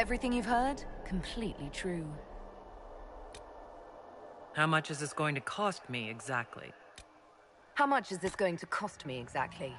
Everything you've heard? Completely true. How much is this going to cost me exactly? How much is this going to cost me exactly?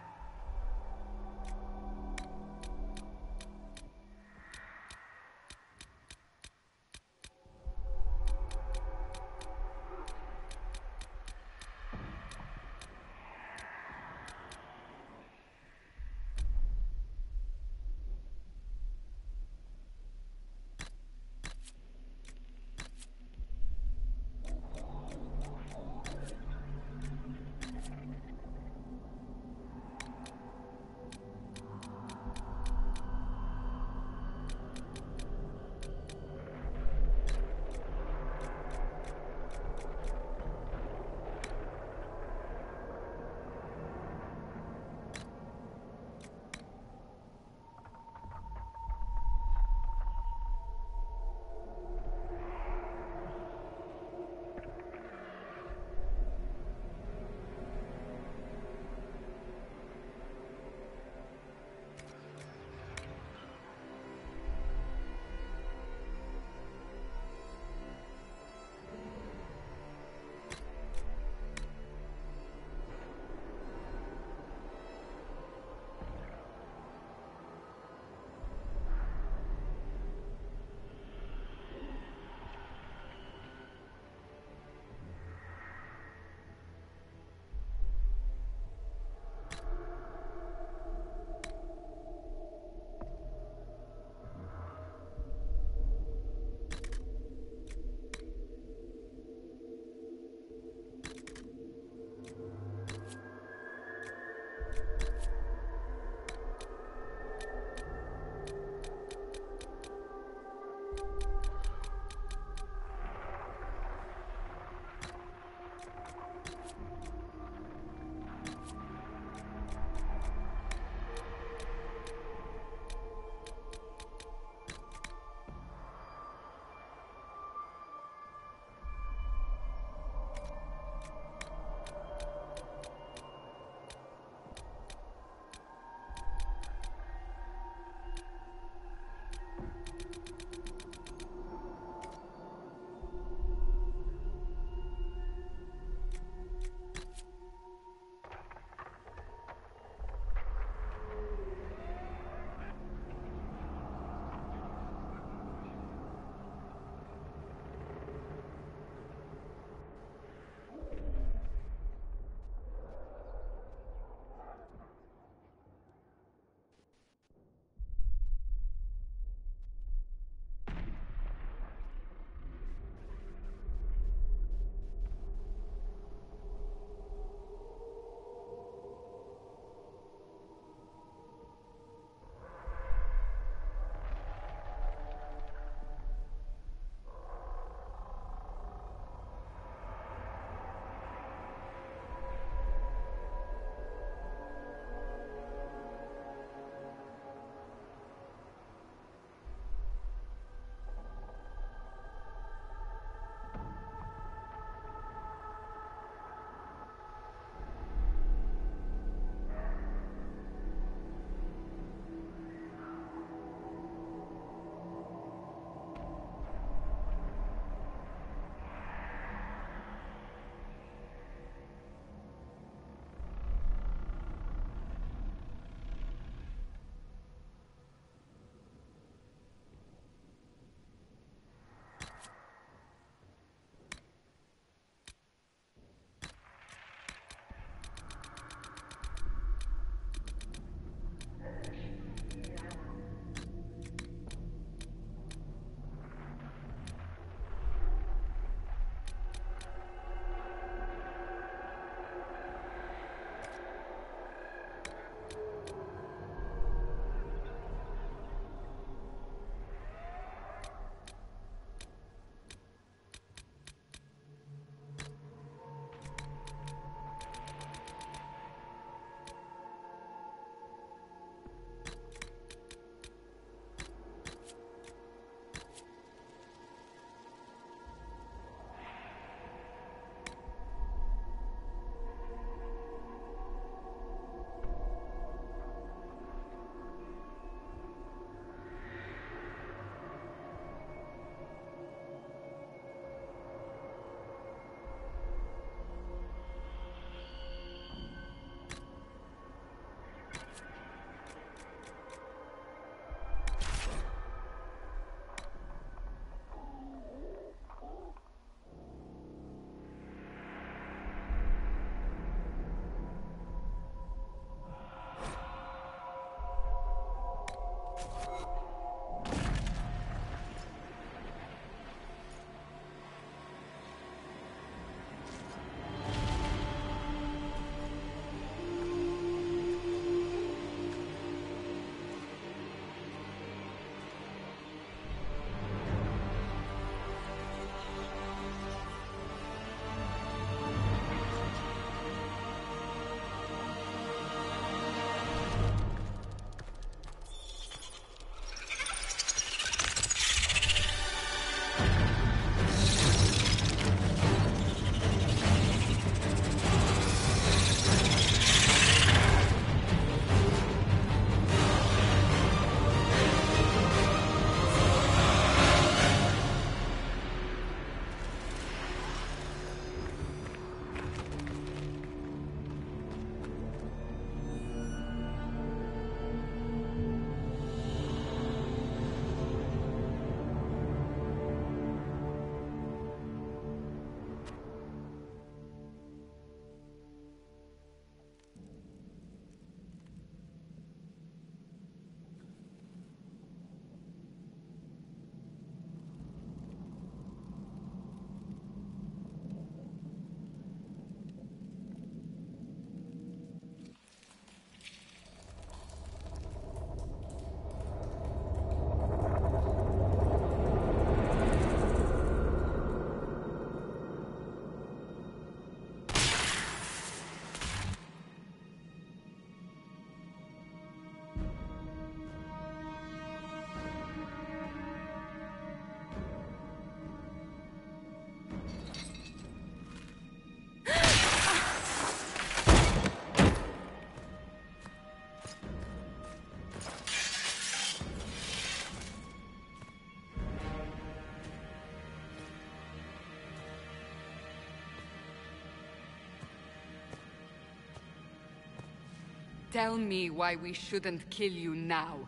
Tell me why we shouldn't kill you now.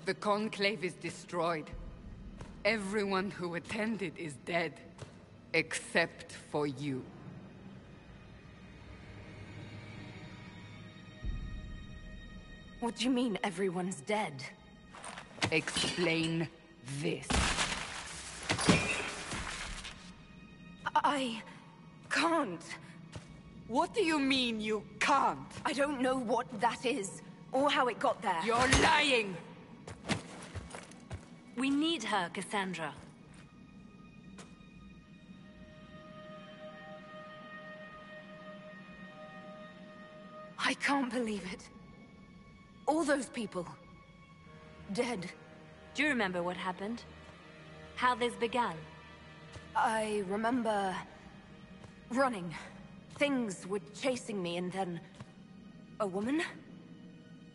The Conclave is destroyed. Everyone who attended is dead. Except for you. What do you mean everyone's dead? Explain this. I can't. What do you mean you can't? I don't know what that is, or how it got there. You're lying! We need her, Cassandra. I can't believe it. All those people. Dead. Do you remember what happened? How this began? I remember... running. Things were chasing me, and then... a woman?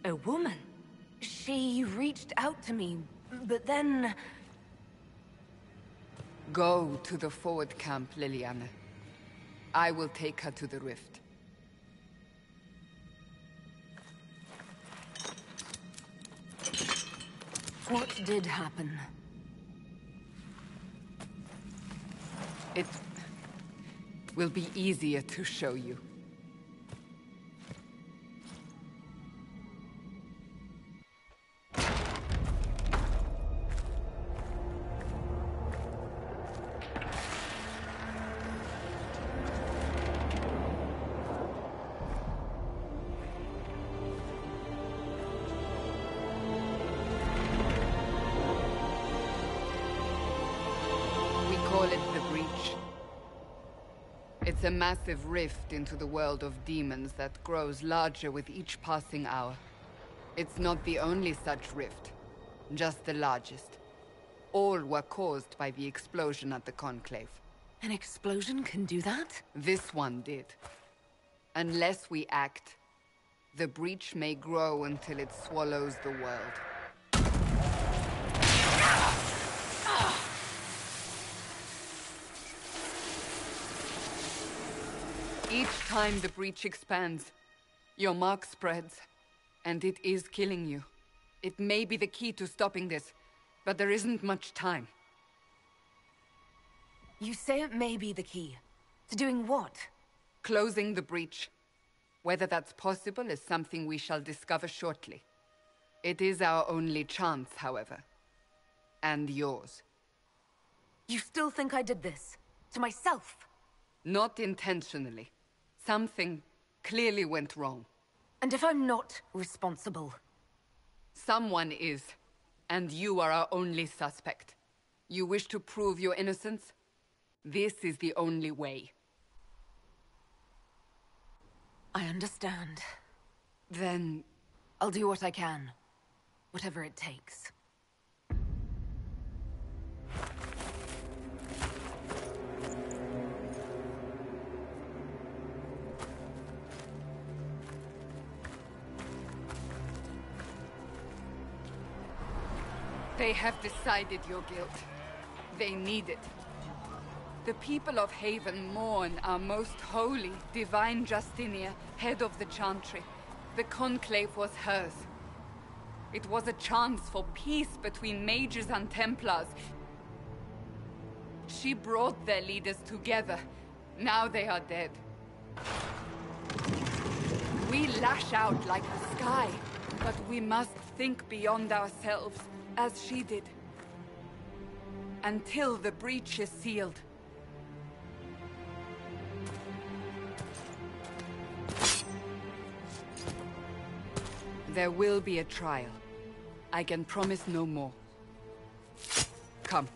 A woman? She reached out to me, but then... Go to the forward camp, Liliana. I will take her to the rift. What did happen? It will be easier to show you. It's a massive rift into the world of demons that grows larger with each passing hour. It's not the only such rift, just the largest. All were caused by the explosion at the Conclave. An explosion can do that? This one did. Unless we act, the breach may grow until it swallows the world. Each time the breach expands, your mark spreads, and it is killing you. It may be the key to stopping this, but there isn't much time. You say it may be the key. To doing what? Closing the breach. Whether that's possible is something we shall discover shortly. It is our only chance, however. And yours. You still think I did this? To myself? Not intentionally. Something clearly went wrong. And if I'm not responsible? Someone is, and you are our only suspect. You wish to prove your innocence? This is the only way. I understand. Then... I'll do what I can. Whatever it takes. They have decided your guilt. They need it. The people of Haven mourn our most holy, divine Justinia, head of the Chantry. The Conclave was hers. It was a chance for peace between mages and Templars. She brought their leaders together. Now they are dead. We lash out like the sky, but we must think beyond ourselves. As she did. Until the breach is sealed. There will be a trial. I can promise no more. Come.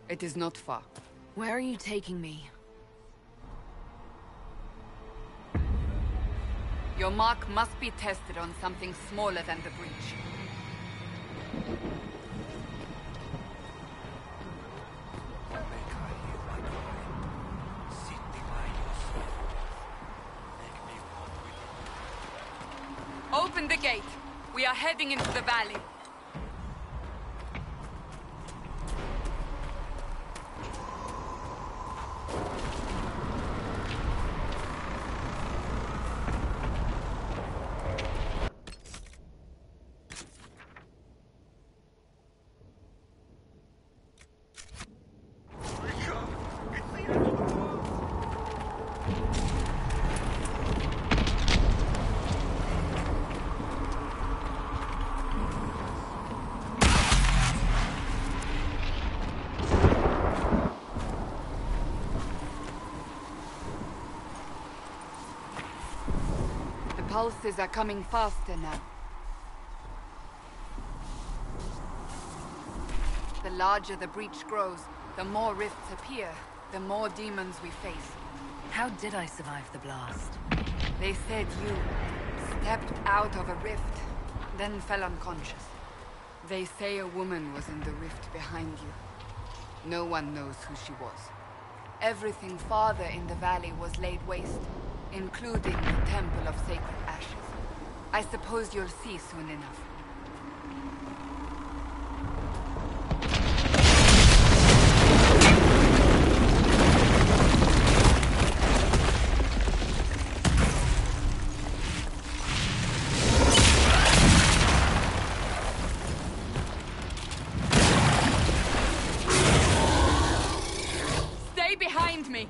It is not far. Where are you taking me? Your mark must be tested on something smaller than the breach. Open the gate. We are heading into the valley. pulses are coming faster now. The larger the breach grows, the more rifts appear, the more demons we face. How did I survive the blast? They said you stepped out of a rift, then fell unconscious. They say a woman was in the rift behind you. No one knows who she was. Everything farther in the valley was laid waste, including the Temple of Sacred Ashes. I suppose you'll see soon enough. Behind me!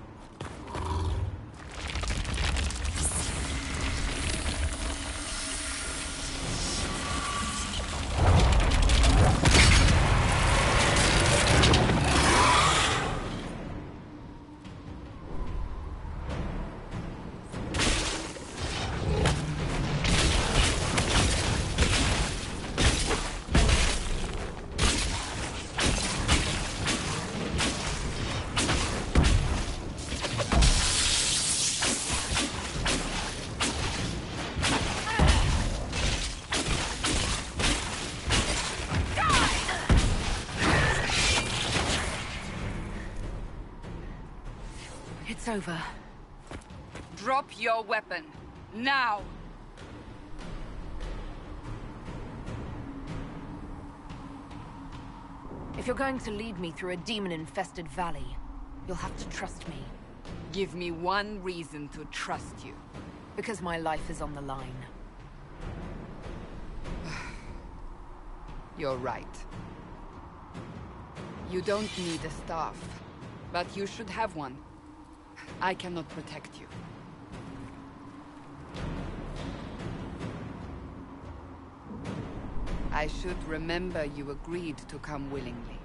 It's over. Drop your weapon. Now! If you're going to lead me through a demon-infested valley, you'll have to trust me. Give me one reason to trust you. Because my life is on the line. You're right. You don't need a staff, but you should have one. I cannot protect you. I should remember you agreed to come willingly.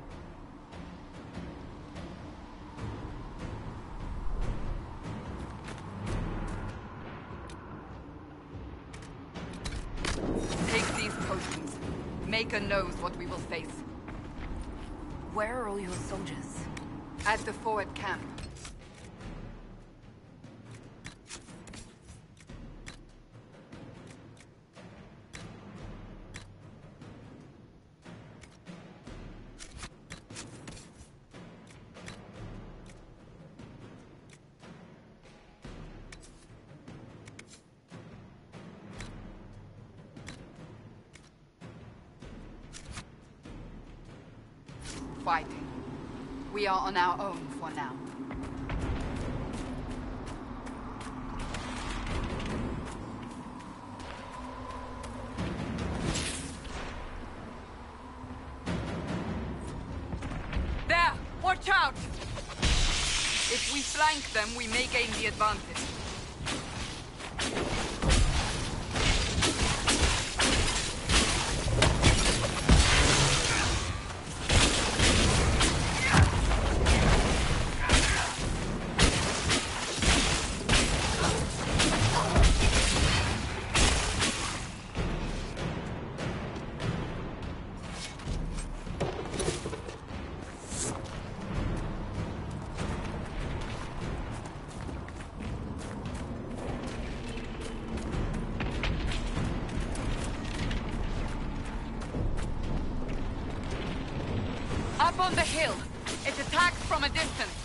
Take these potions. Maker knows what we will face. Where are all your soldiers? At the forward camp. Fighting. We are on our own for now. There! Watch out! If we flank them, we may gain the advantage. Up on the hill. It attacks from a distance.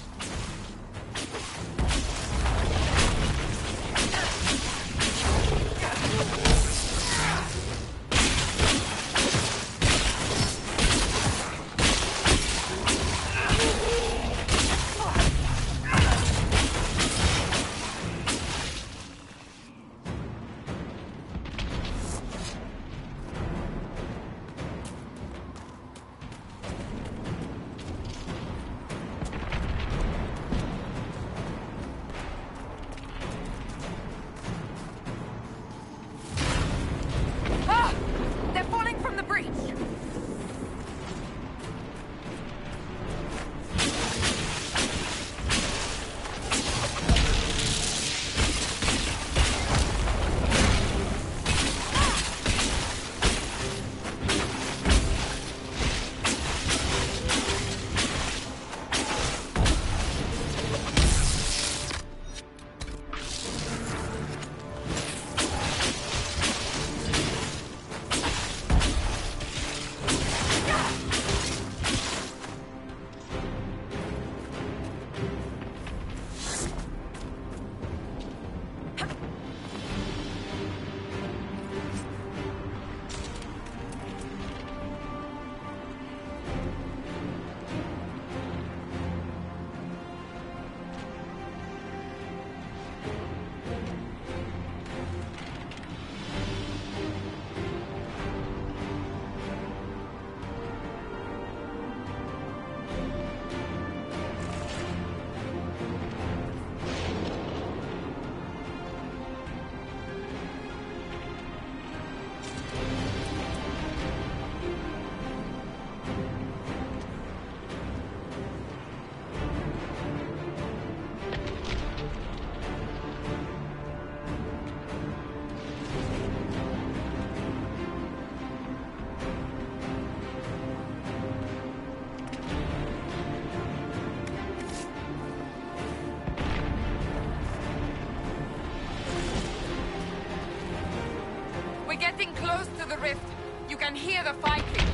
to the rift. You can hear the fighting.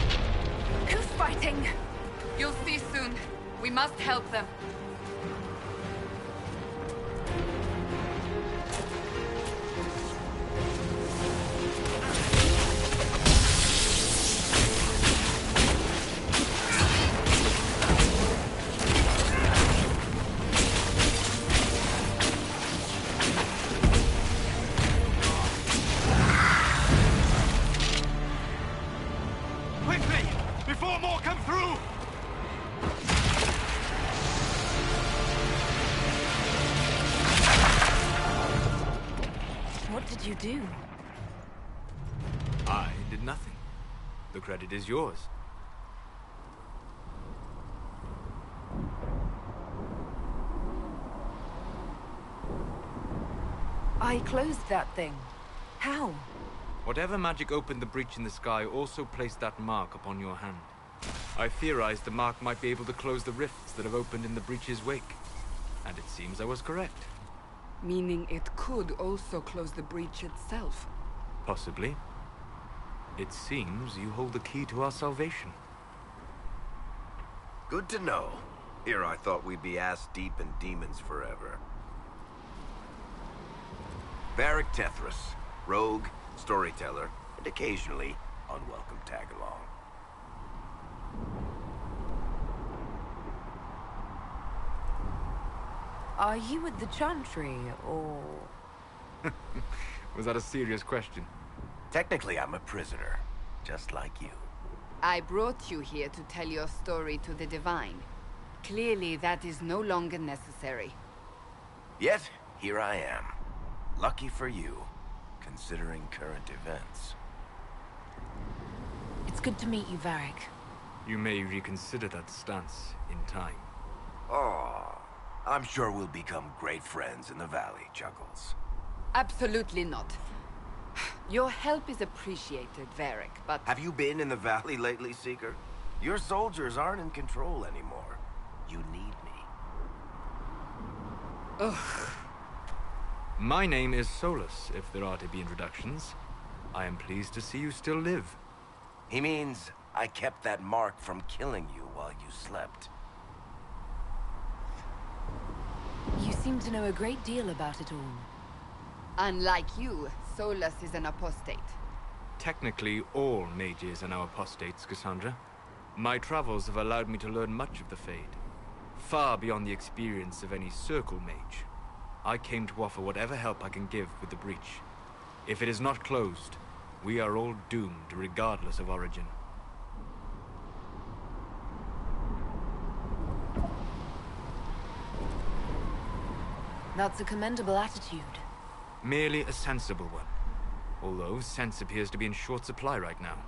Who's fighting? You'll see soon. We must help them. What did you do? I did nothing. The credit is yours. I closed that thing. How? Whatever magic opened the breach in the sky also placed that mark upon your hand. I theorized the mark might be able to close the rifts that have opened in the breach's wake. And it seems I was correct. Meaning it could also close the breach itself. Possibly. It seems you hold the key to our salvation. Good to know. Here I thought we'd be ass-deep in demons forever. Varric Tethras, rogue, storyteller, and occasionally unwelcome tag-along. Are you with the Chantry, or...? Was that a serious question? Technically, I'm a prisoner, just like you. I brought you here to tell your story to the Divine. Clearly, that is no longer necessary. Yet, here I am. Lucky for you, considering current events. It's good to meet you, Varric. You may reconsider that stance in time. Oh, I'm sure we'll become great friends in the valley, Chuckles. Absolutely not. Your help is appreciated, Varric, but... Have you been in the valley lately, Seeker? Your soldiers aren't in control anymore. You need me. Ugh. My name is Solus, if there are to be introductions. I am pleased to see you still live. He means I kept that mark from killing you while you slept. You seem to know a great deal about it all. Unlike you, Solus is an apostate. Technically, all mages are now apostates, Cassandra. My travels have allowed me to learn much of the Fade. Far beyond the experience of any Circle mage. I came to offer whatever help I can give with the breach. If it is not closed, we are all doomed regardless of origin. That's a commendable attitude. Merely a sensible one. Although sense appears to be in short supply right now.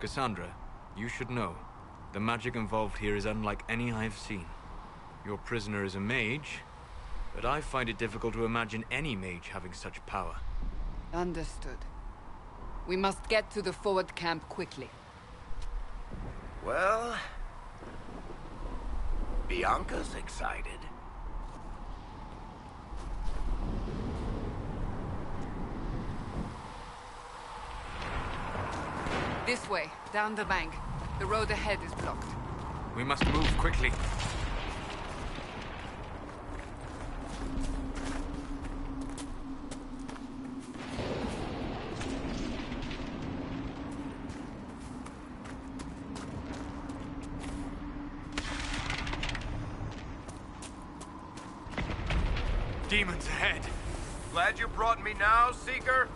Cassandra, you should know. The magic involved here is unlike any I've seen. Your prisoner is a mage, but I find it difficult to imagine any mage having such power. Understood. We must get to the forward camp quickly. Well... Bianca's excited. This way, down the bank. The road ahead is blocked. We must move quickly. Demons ahead. Glad you brought me now, Seeker?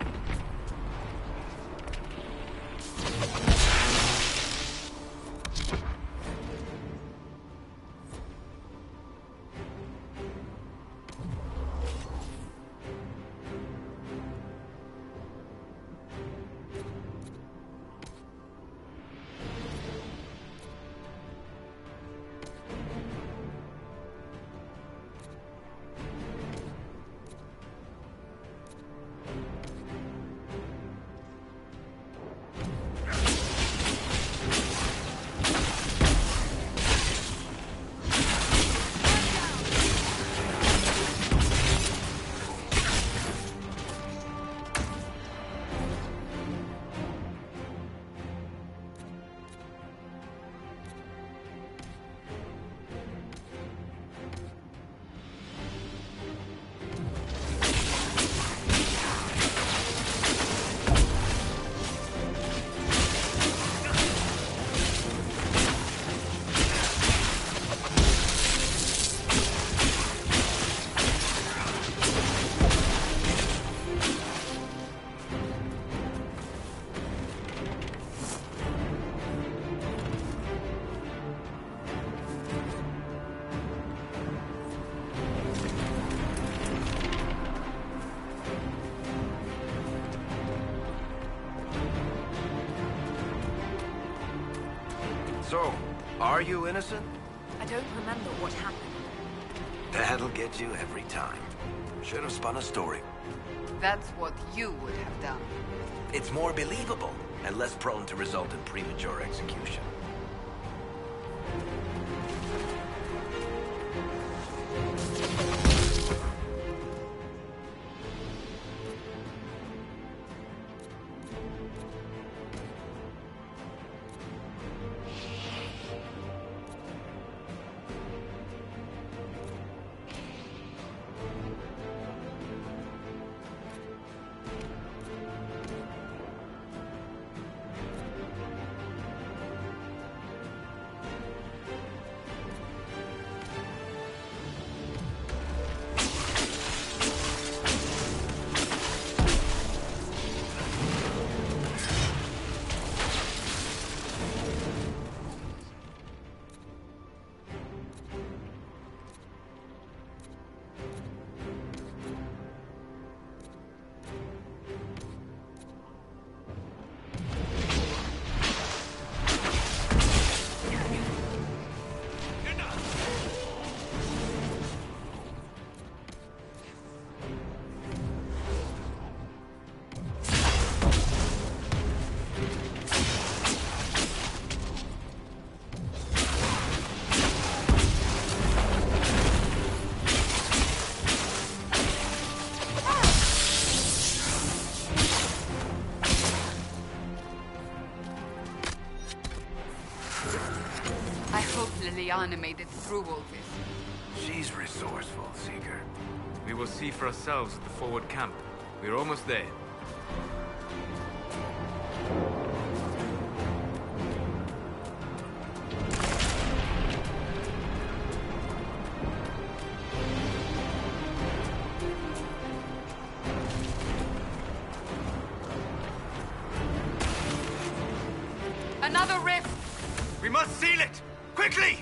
Are you innocent? I don't remember what happened. That'll get you every time. Should have spun a story. That's what you would have done. It's more believable and less prone to result in premature execution. Liliana made it through all this. She's resourceful, Seeker. We will see for ourselves at the forward camp. We're almost there. Another rift! We must seal it! Quickly!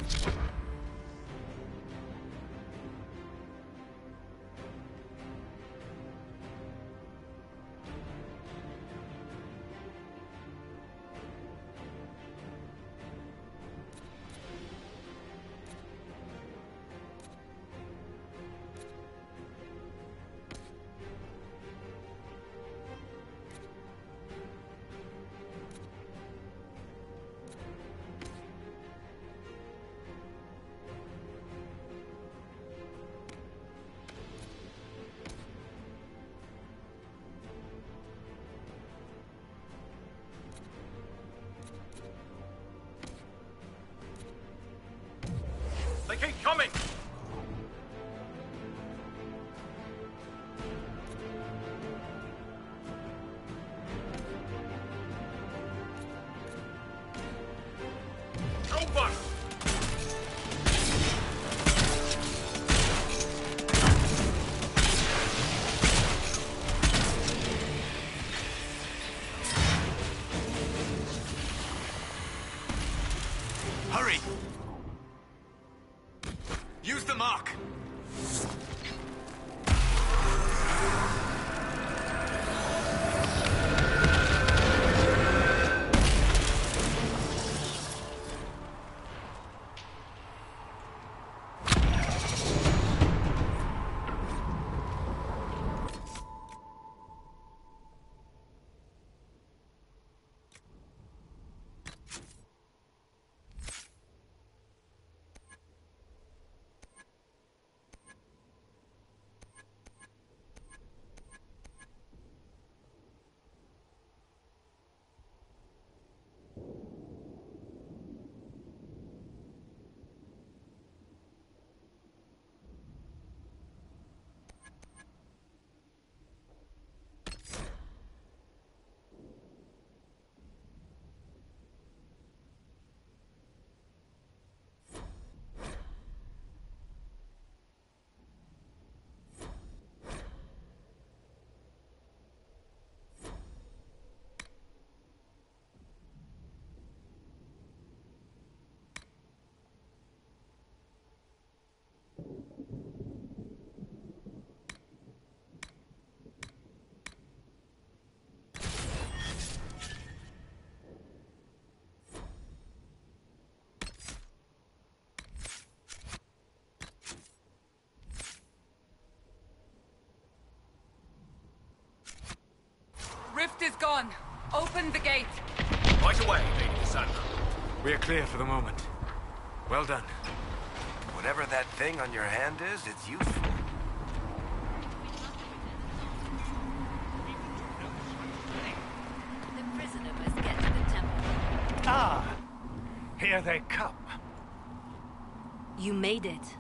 They keep coming! Over! Hurry! Use the mark! on. Open the gate. Right away, Lady Cassandra. We are clear for the moment. Well done. Whatever that thing on your hand is, it's useful. The prisoner must get to the temple. Ah! Here they come. You made it.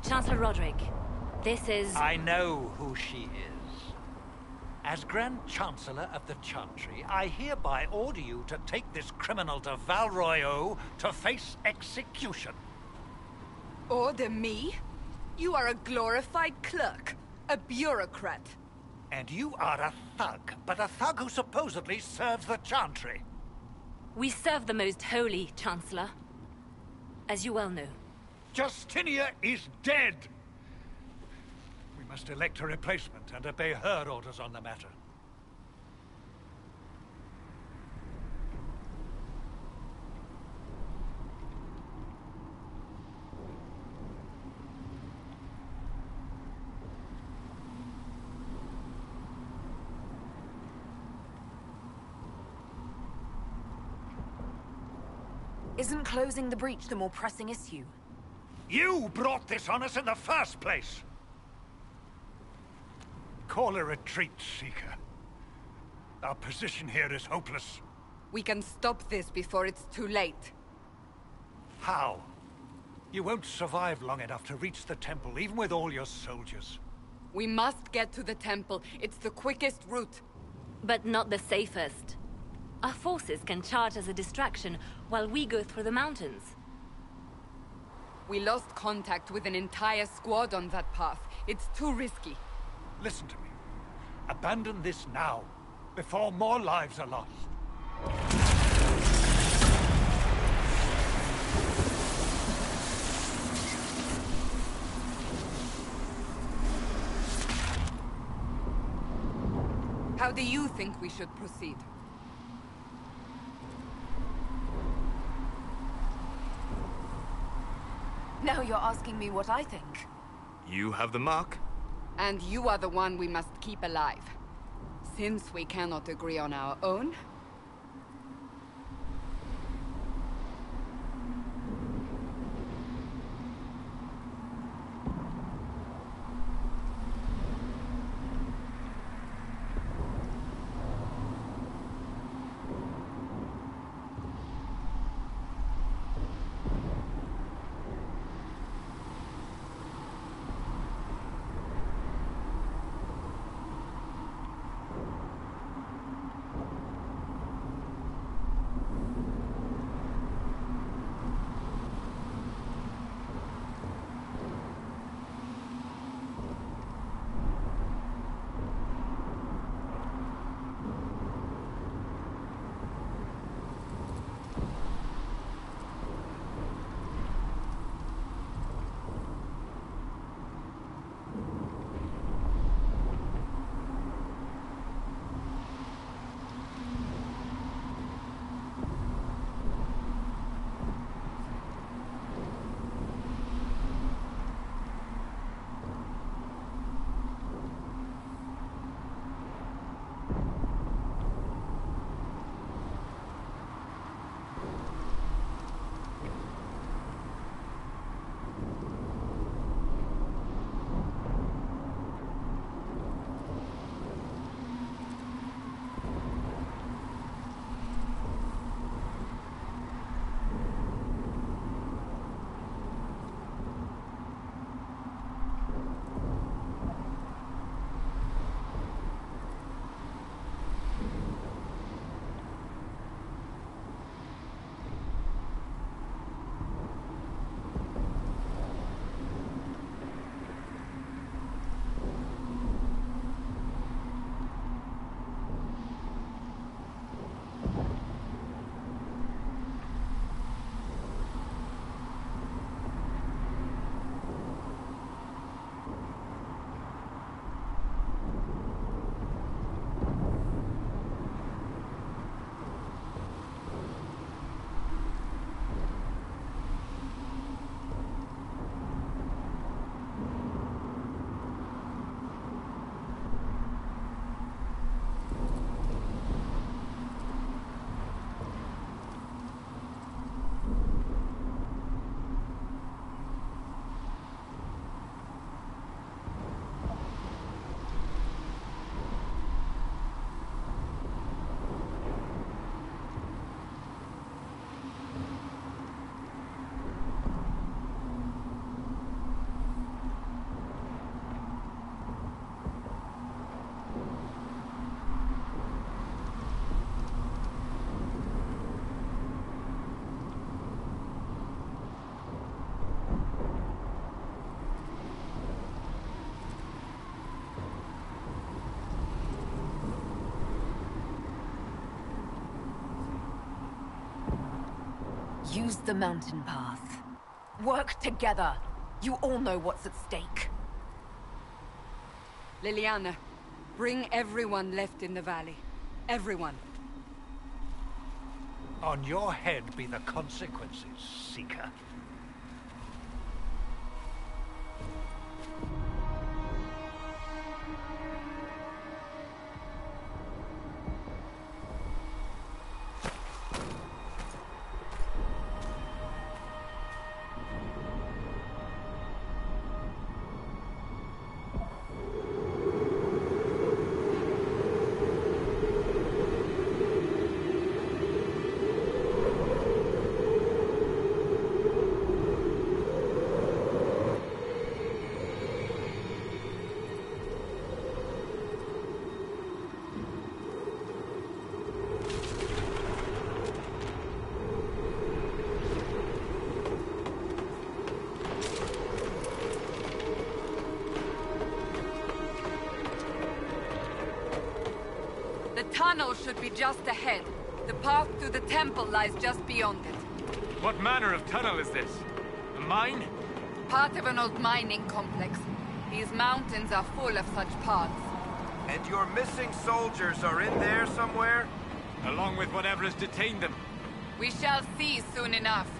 Chancellor Roderick, this is... I know who she is. As Grand Chancellor of the Chantry, I hereby order you to take this criminal to Val Royeaux to face execution. Order me? You are a glorified clerk. A bureaucrat. And you are a thug, but a thug who supposedly serves the Chantry. We serve the most holy, Chancellor. As you well know. Justinia is dead! We must elect a replacement and obey her orders on the matter. Isn't closing the breach the more pressing issue? You brought this on us in the first place! Call a retreat, Seeker. Our position here is hopeless. We can stop this before it's too late. How? You won't survive long enough to reach the temple, even with all your soldiers. We must get to the temple. It's the quickest route. But not the safest. Our forces can charge as a distraction while we go through the mountains. We lost contact with an entire squad on that path. It's too risky. Listen to me. Abandon this now, before more lives are lost. How do you think we should proceed? Now you're asking me what I think. You have the mark. And you are the one we must keep alive. Since we cannot agree on our own, Use the mountain path. Work together. You all know what's at stake. Liliana, bring everyone left in the valley. Everyone. On your head be the consequences, Seeker. The tunnel should be just ahead. The path to the temple lies just beyond it. What manner of tunnel is this? A mine? Part of an old mining complex. These mountains are full of such paths. And your missing soldiers are in there somewhere? Along with whatever has detained them. We shall see soon enough.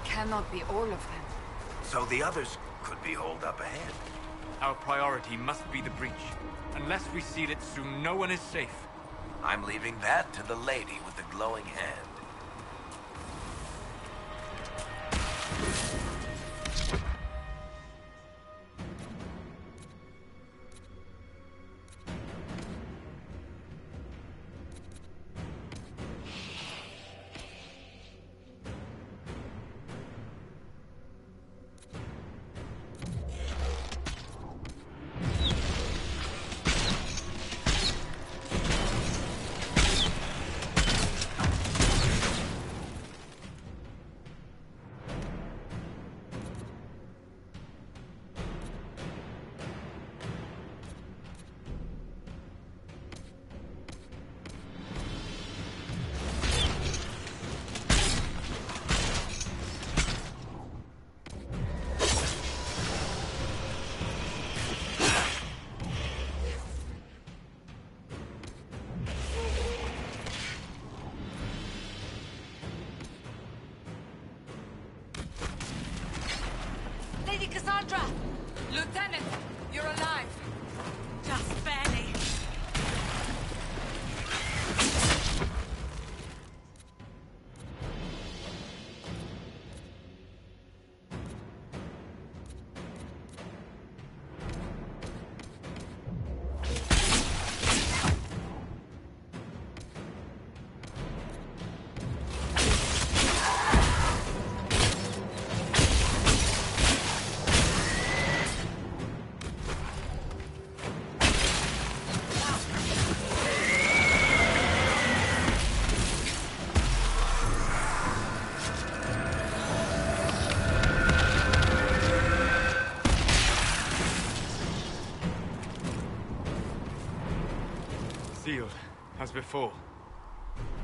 cannot be all of them. So the others could be holed up ahead. Our priority must be the breach. Unless we seal it soon, no one is safe. I'm leaving that to the lady with the glowing hand. Lady Cassandra! Lieutenant, you're alive. Just barely. Sealed, as before.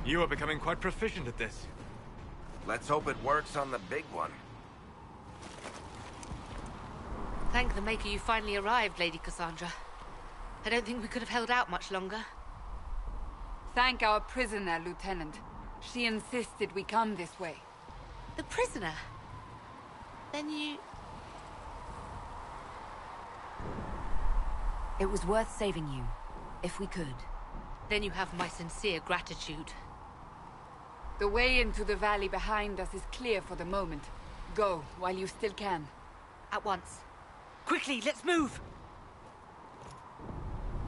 You are becoming quite proficient at this. Let's hope it works on the big one. Thank the Maker you finally arrived, Lady Cassandra. I don't think we could have held out much longer. Thank our prisoner, Lieutenant. She insisted we come this way. The prisoner? Then you... It was worth saving you, if we could. Then you have my sincere gratitude. The way into the valley behind us is clear for the moment. Go, while you still can. At once. Quickly, let's move!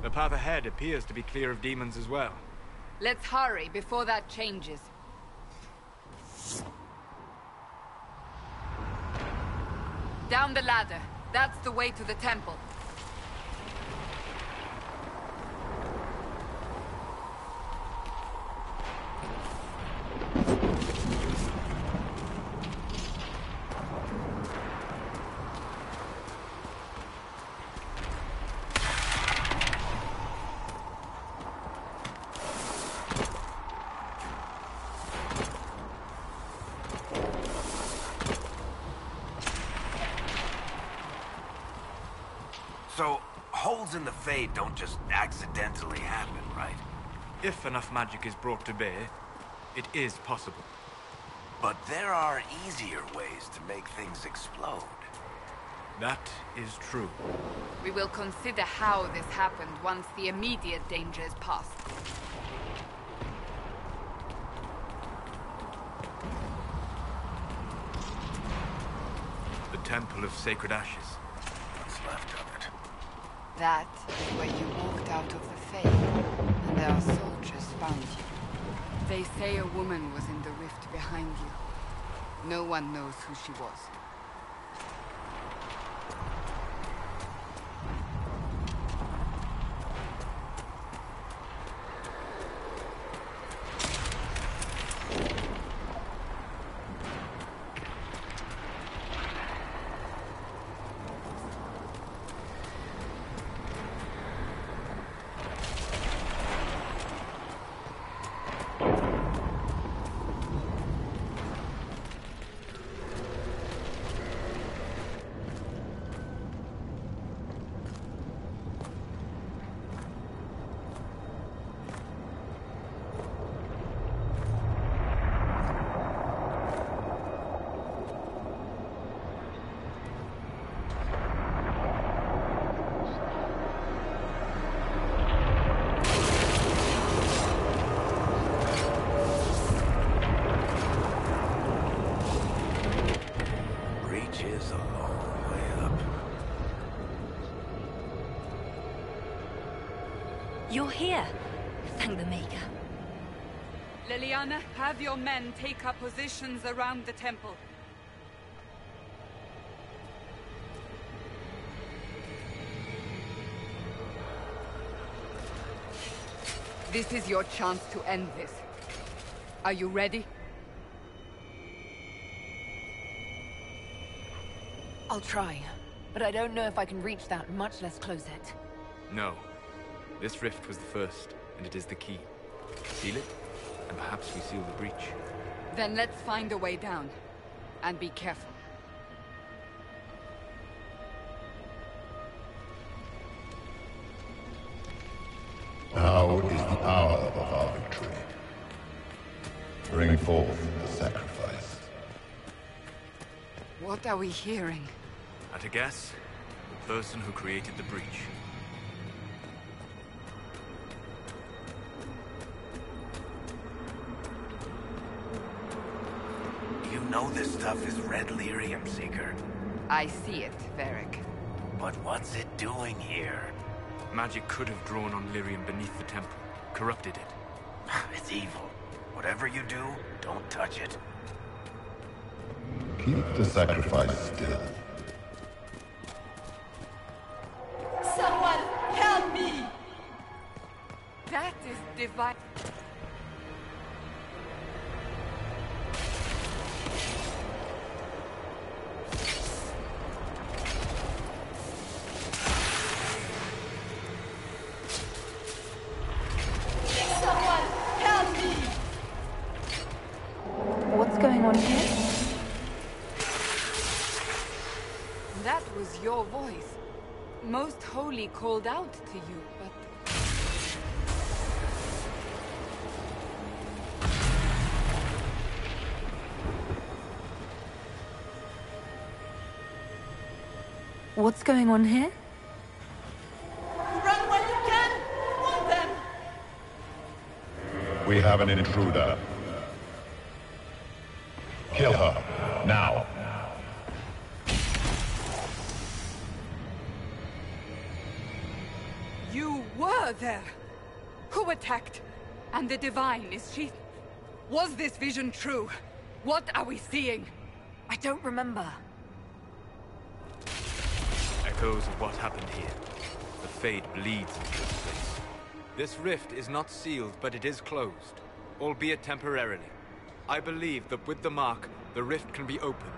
The path ahead appears to be clear of demons as well. Let's hurry before that changes. Down the ladder. That's the way to the temple. So, holes in the Fade don't just accidentally happen, right? If enough magic is brought to bear, it is possible. But there are easier ways to make things explode. That is true. We will consider how this happened once the immediate danger is past. The Temple of Sacred Ashes. What's left of it? That is where you walked out of the Fade, and our soldiers found you. They say a woman was in the rift behind you. No one knows who she was. is a long way up. You're here. Thank the Maker. Liliana, have your men take up positions around the temple. This is your chance to end this. Are you ready? I'll try, but I don't know if I can reach that, much less close it. No. This rift was the first, and it is the key. Seal it, and perhaps we seal the breach. Then let's find a way down. And be careful. Now is the hour of our victory. Bring forth the sacrifice. What are we hearing? At a guess, the person who created the breach. You know this stuff is red lyrium, Seeker. I see it, Varric. But what's it doing here? Magic could have drawn on lyrium beneath the temple, corrupted it. It's evil. Whatever you do, don't touch it. Keep the sacrifice still. Someone help me! That is divine. What's going on here? That was your voice. Most Holy called out to you, but... What's going on here? Run while you can! Want them! We have an intruder. Kill her, now. You were there! Who attacked? And the Divine, is she... Was this vision true? What are we seeing? I don't remember. Echoes of what happened here. The Fade bleeds into this place. This rift is not sealed, but it is closed, albeit temporarily. I believe that with the mark, the rift can be opened,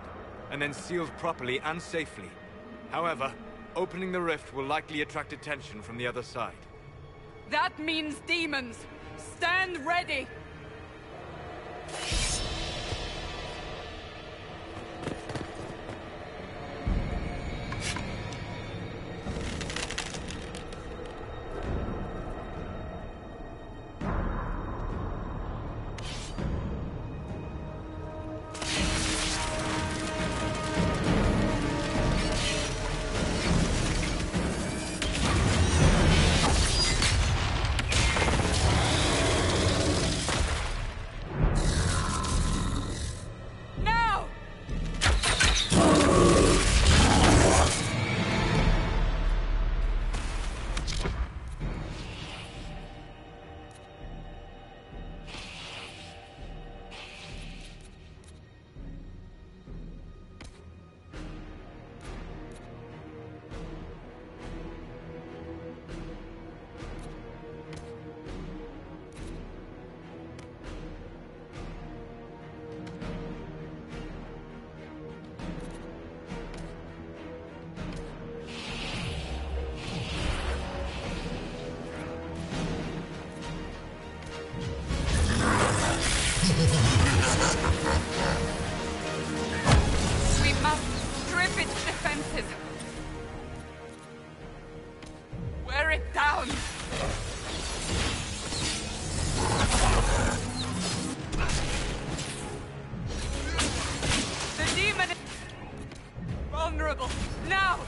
and then sealed properly and safely. However, opening the rift will likely attract attention from the other side. That means demons! Stand ready! We must strip its defenses. Wear it down. The demon is vulnerable. Now!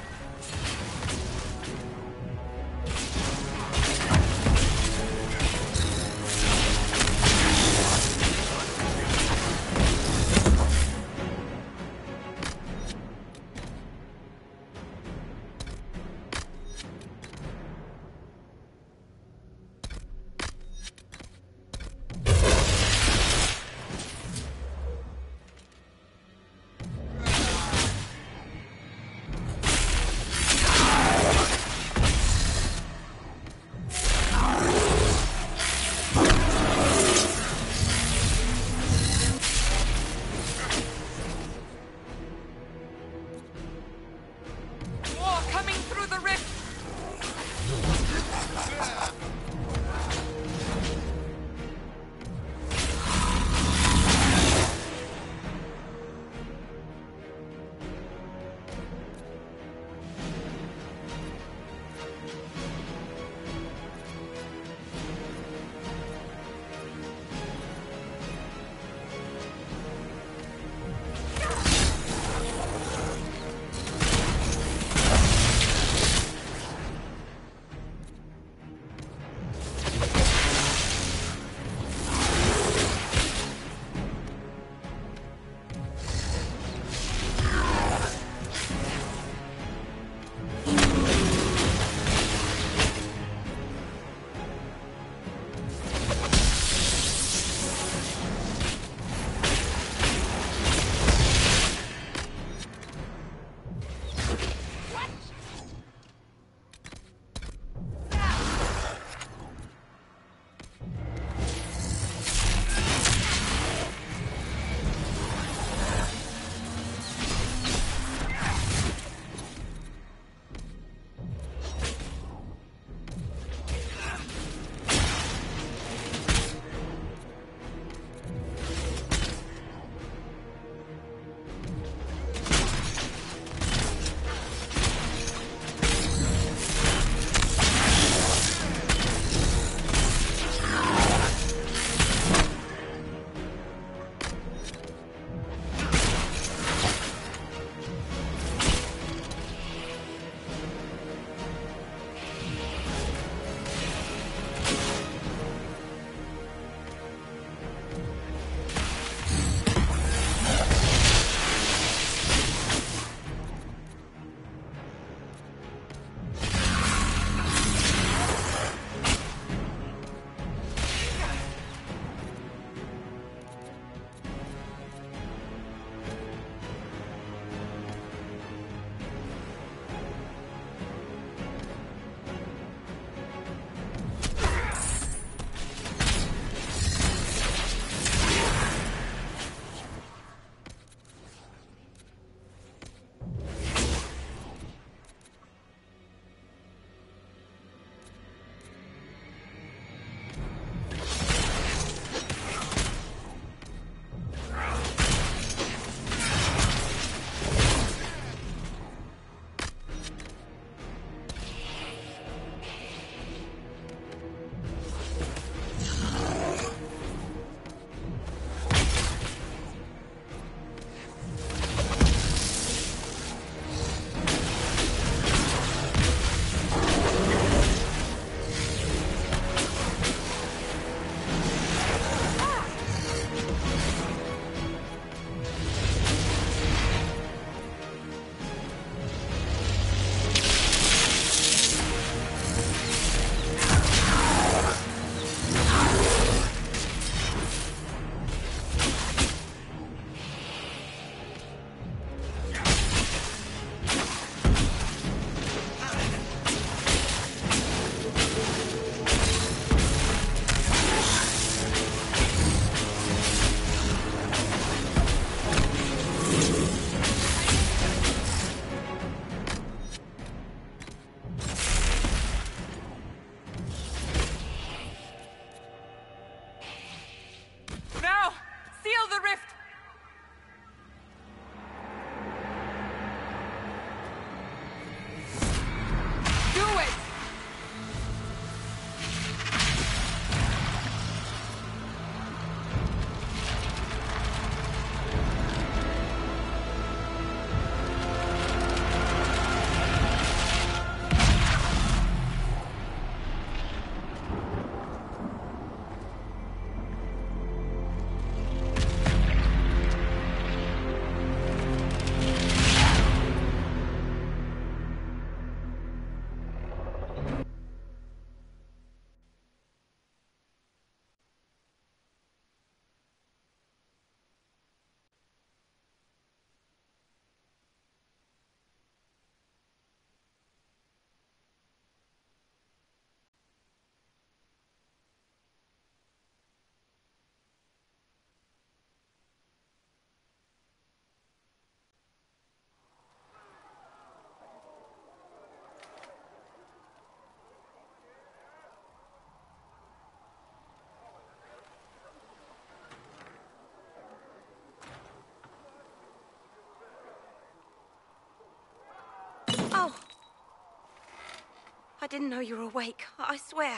didn't know you were awake, I swear.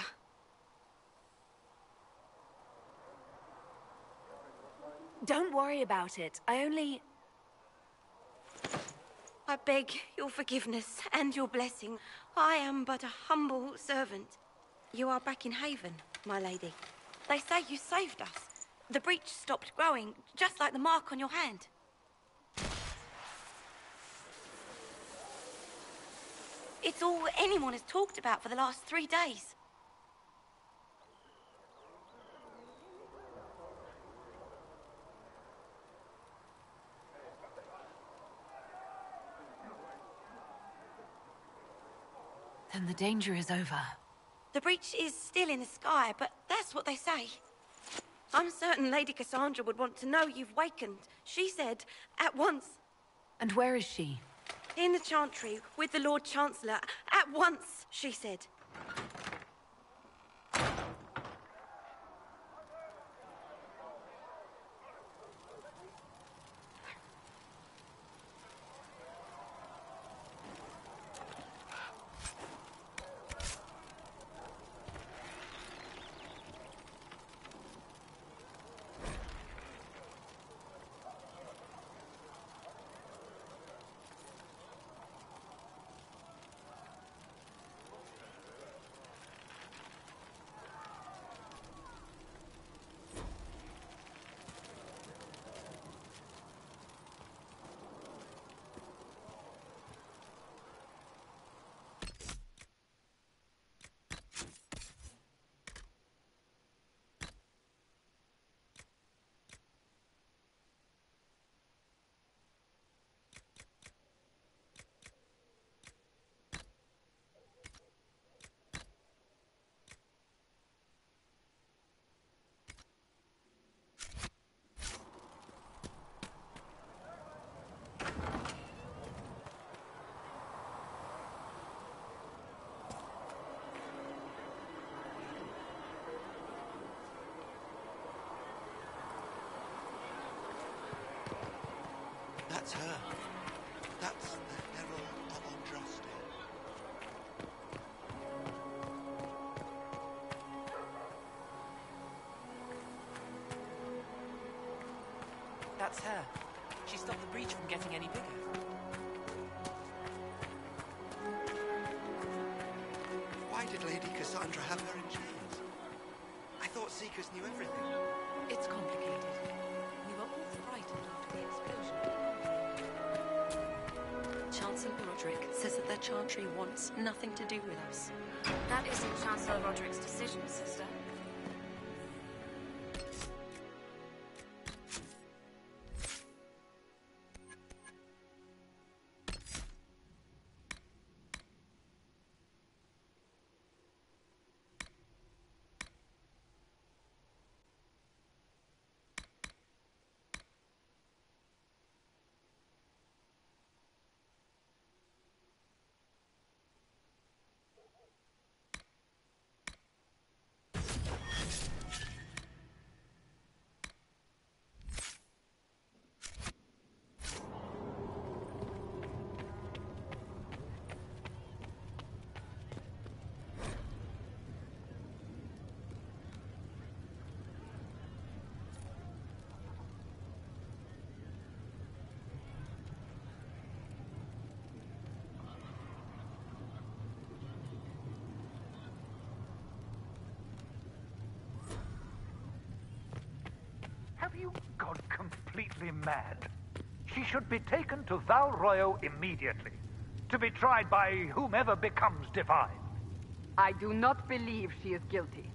Don't worry about it. I beg your forgiveness and your blessing. I am but a humble servant. You are back in Haven, my lady. They say you saved us. The breach stopped growing, just like the mark on your hand. It's all anyone has talked about for the last 3 days. Then the danger is over. The breach is still in the sky, but that's what they say. I'm certain Lady Cassandra would want to know you've wakened. She said, at once. And where is she? In the Chantry, with the Lord Chancellor. At once, she said. That's her. That's the Herald of Andraste. That's her. She stopped the breach from getting any bigger. Why did Lady Cassandra have her in chains? I thought Seekers knew everything. It's complicated. We were all frightened after the explosion. Chancellor Roderick says that the Chantry wants nothing to do with us. That isn't Chancellor Roderick's decision, sister. Have you gone completely mad? She should be taken to Val Royo immediately, to be tried by whomever becomes divine. I do not believe she is guilty.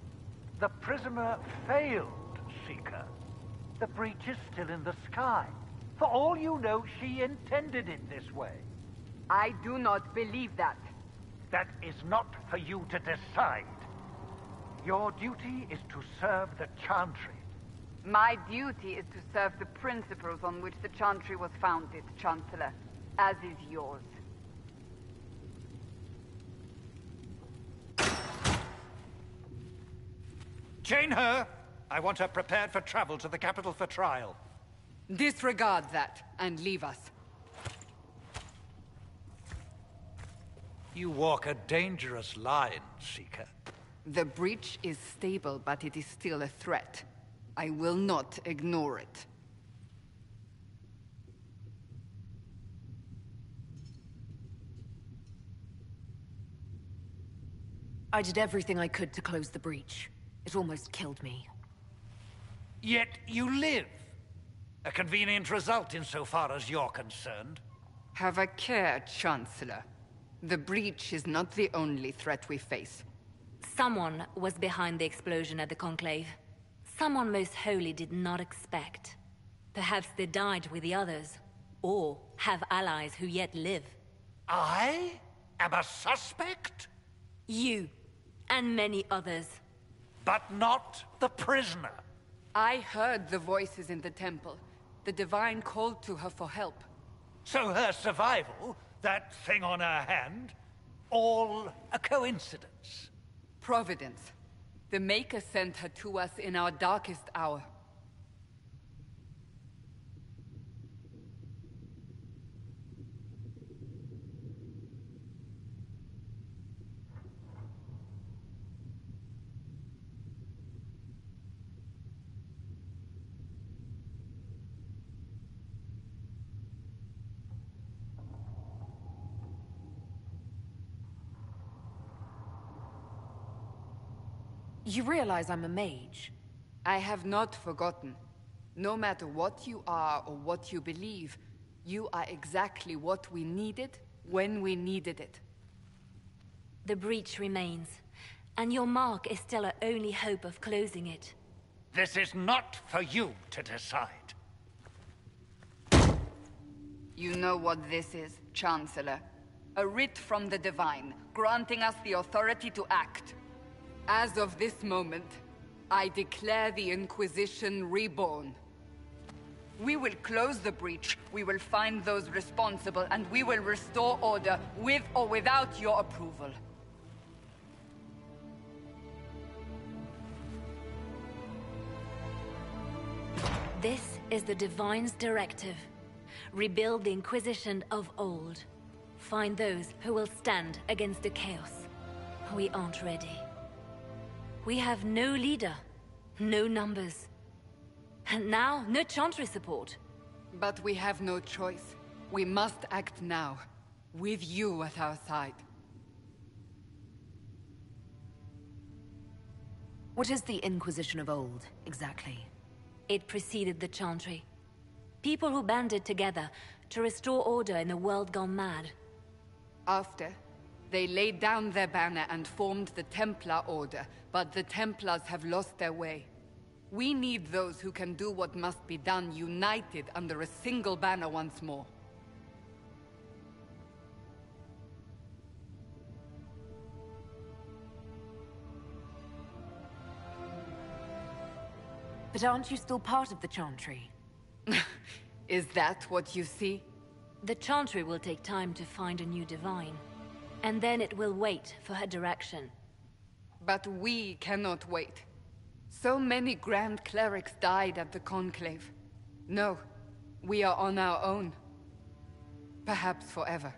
The prisoner failed, Seeker. The breach is still in the sky. For all you know, she intended it this way. I do not believe that. That is not for you to decide. Your duty is to serve the Chantry. My duty is to serve the principles on which the Chantry was founded, Chancellor, as is yours. Chain her! I want her prepared for travel to the capital for trial. Disregard that and leave us. You walk a dangerous line, Seeker. The breach is stable, but it is still a threat. I will not ignore it. I did everything I could to close the breach. It almost killed me. Yet you live. A convenient result insofar as you're concerned. Have a care, Chancellor. The breach is not the only threat we face. Someone was behind the explosion at the Conclave. Someone most holy did not expect. Perhaps they died with the others, or have allies who yet live. I am a suspect? You, and many others. But not the prisoner. I heard the voices in the temple. The Divine called to her for help. So her survival, that thing on her hand, all a coincidence? Providence. The Maker sent her to us in our darkest hour. You realize I'm a mage? I have not forgotten. No matter what you are or what you believe, you are exactly what we needed when we needed it. The breach remains, and your mark is still our only hope of closing it. This is not for you to decide. You know what this is, Chancellor. A writ from the Divine, granting us the authority to act. As of this moment, I declare the Inquisition reborn. We will close the breach, we will find those responsible, and we will restore order with or without your approval. This is the Divine's directive. Rebuild the Inquisition of old. Find those who will stand against the chaos. We aren't ready. We have no leader, no numbers. And now, no Chantry support. But we have no choice. We must act now, with you at our side. What is the Inquisition of old, exactly? It preceded the Chantry. People who banded together to restore order in a world gone mad. After, they laid down their banner and formed the Templar Order, but the Templars have lost their way. We need those who can do what must be done, united under a single banner once more. But aren't you still part of the Chantry? Is that what you see? The Chantry will take time to find a new Divine. And then it will wait for her direction. But we cannot wait. So many Grand Clerics died at the Conclave. No, we are on our own. Perhaps forever.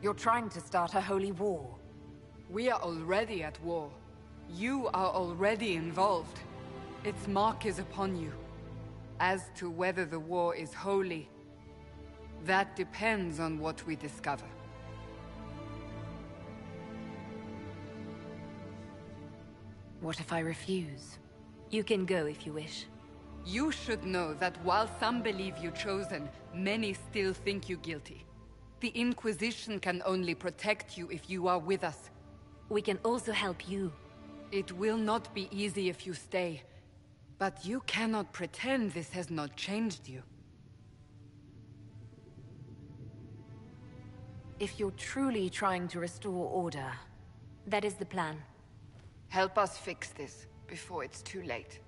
You're trying to start a holy war. We are already at war. You are already involved. Its mark is upon you. As to whether the war is holy, that depends on what we discover. What if I refuse? You can go if you wish. You should know that while some believe you chosen, many still think you guilty. The Inquisition can only protect you if you are with us. We can also help you. It will not be easy if you stay. But you cannot pretend this has not changed you. If you're truly trying to restore order... That is the plan. Help us fix this, before it's too late.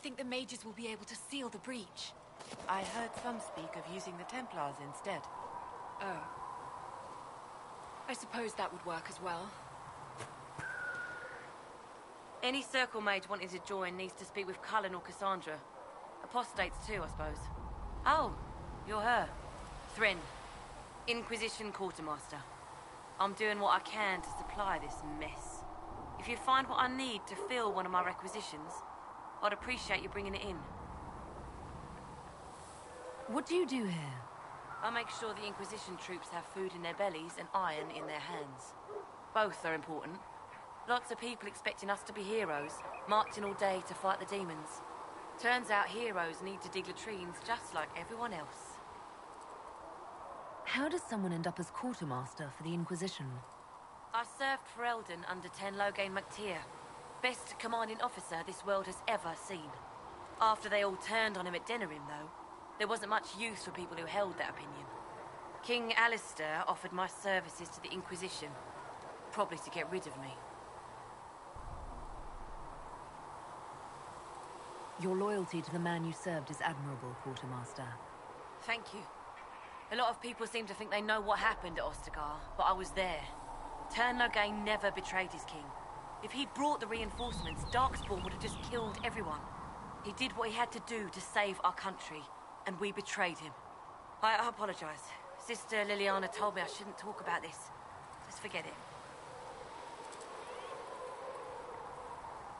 think the mages will be able to seal the breach? I heard some speak of using the Templars instead. Oh. I suppose that would work as well. Any circle mage wanting to join needs to speak with Cullen or Cassandra. Apostates too, I suppose. Oh, you're her. Thrin, Inquisition Quartermaster. I'm doing what I can to supply this mess. If you find what I need to fill one of my requisitions, I'd appreciate you bringing it in. What do you do here? I make sure the Inquisition troops have food in their bellies and iron in their hands. Both are important. Lots of people expecting us to be heroes, marching all day to fight the demons. Turns out heroes need to dig latrines just like everyone else. How does someone end up as quartermaster for the Inquisition? I served for Eldon under Ten Loghain MacTier. Best commanding officer this world has ever seen. After they all turned on him at Denerim, though, there wasn't much use for people who held that opinion. King Alistair offered my services to the Inquisition, probably to get rid of me. Your loyalty to the man you served is admirable, Quartermaster. Thank you. A lot of people seem to think they know what happened at Ostagar, but I was there. Ten Loghain never betrayed his king. If he'd brought the reinforcements, Darkspawn would have just killed everyone. He did what he had to do to save our country, and we betrayed him. I apologize. Sister Liliana told me I shouldn't talk about this. Just forget it.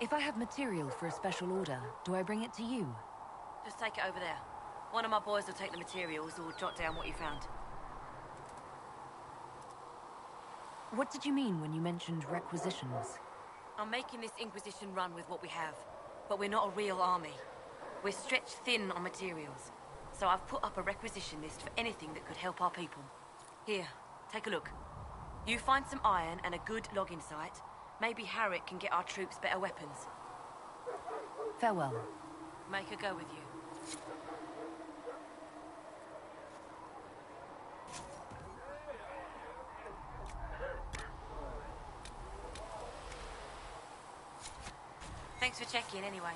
If I have material for a special order, do I bring it to you? Just take it over there. One of my boys will take the materials or jot down what you found. What did you mean when you mentioned requisitions? I'm making this Inquisition run with what we have, but we're not a real army. We're stretched thin on materials, so I've put up a requisition list for anything that could help our people. Here, take a look. You find some iron and a good logging site. Maybe Harrick can get our troops better weapons. Farewell. Make her go with you. Thanks for checking anyway.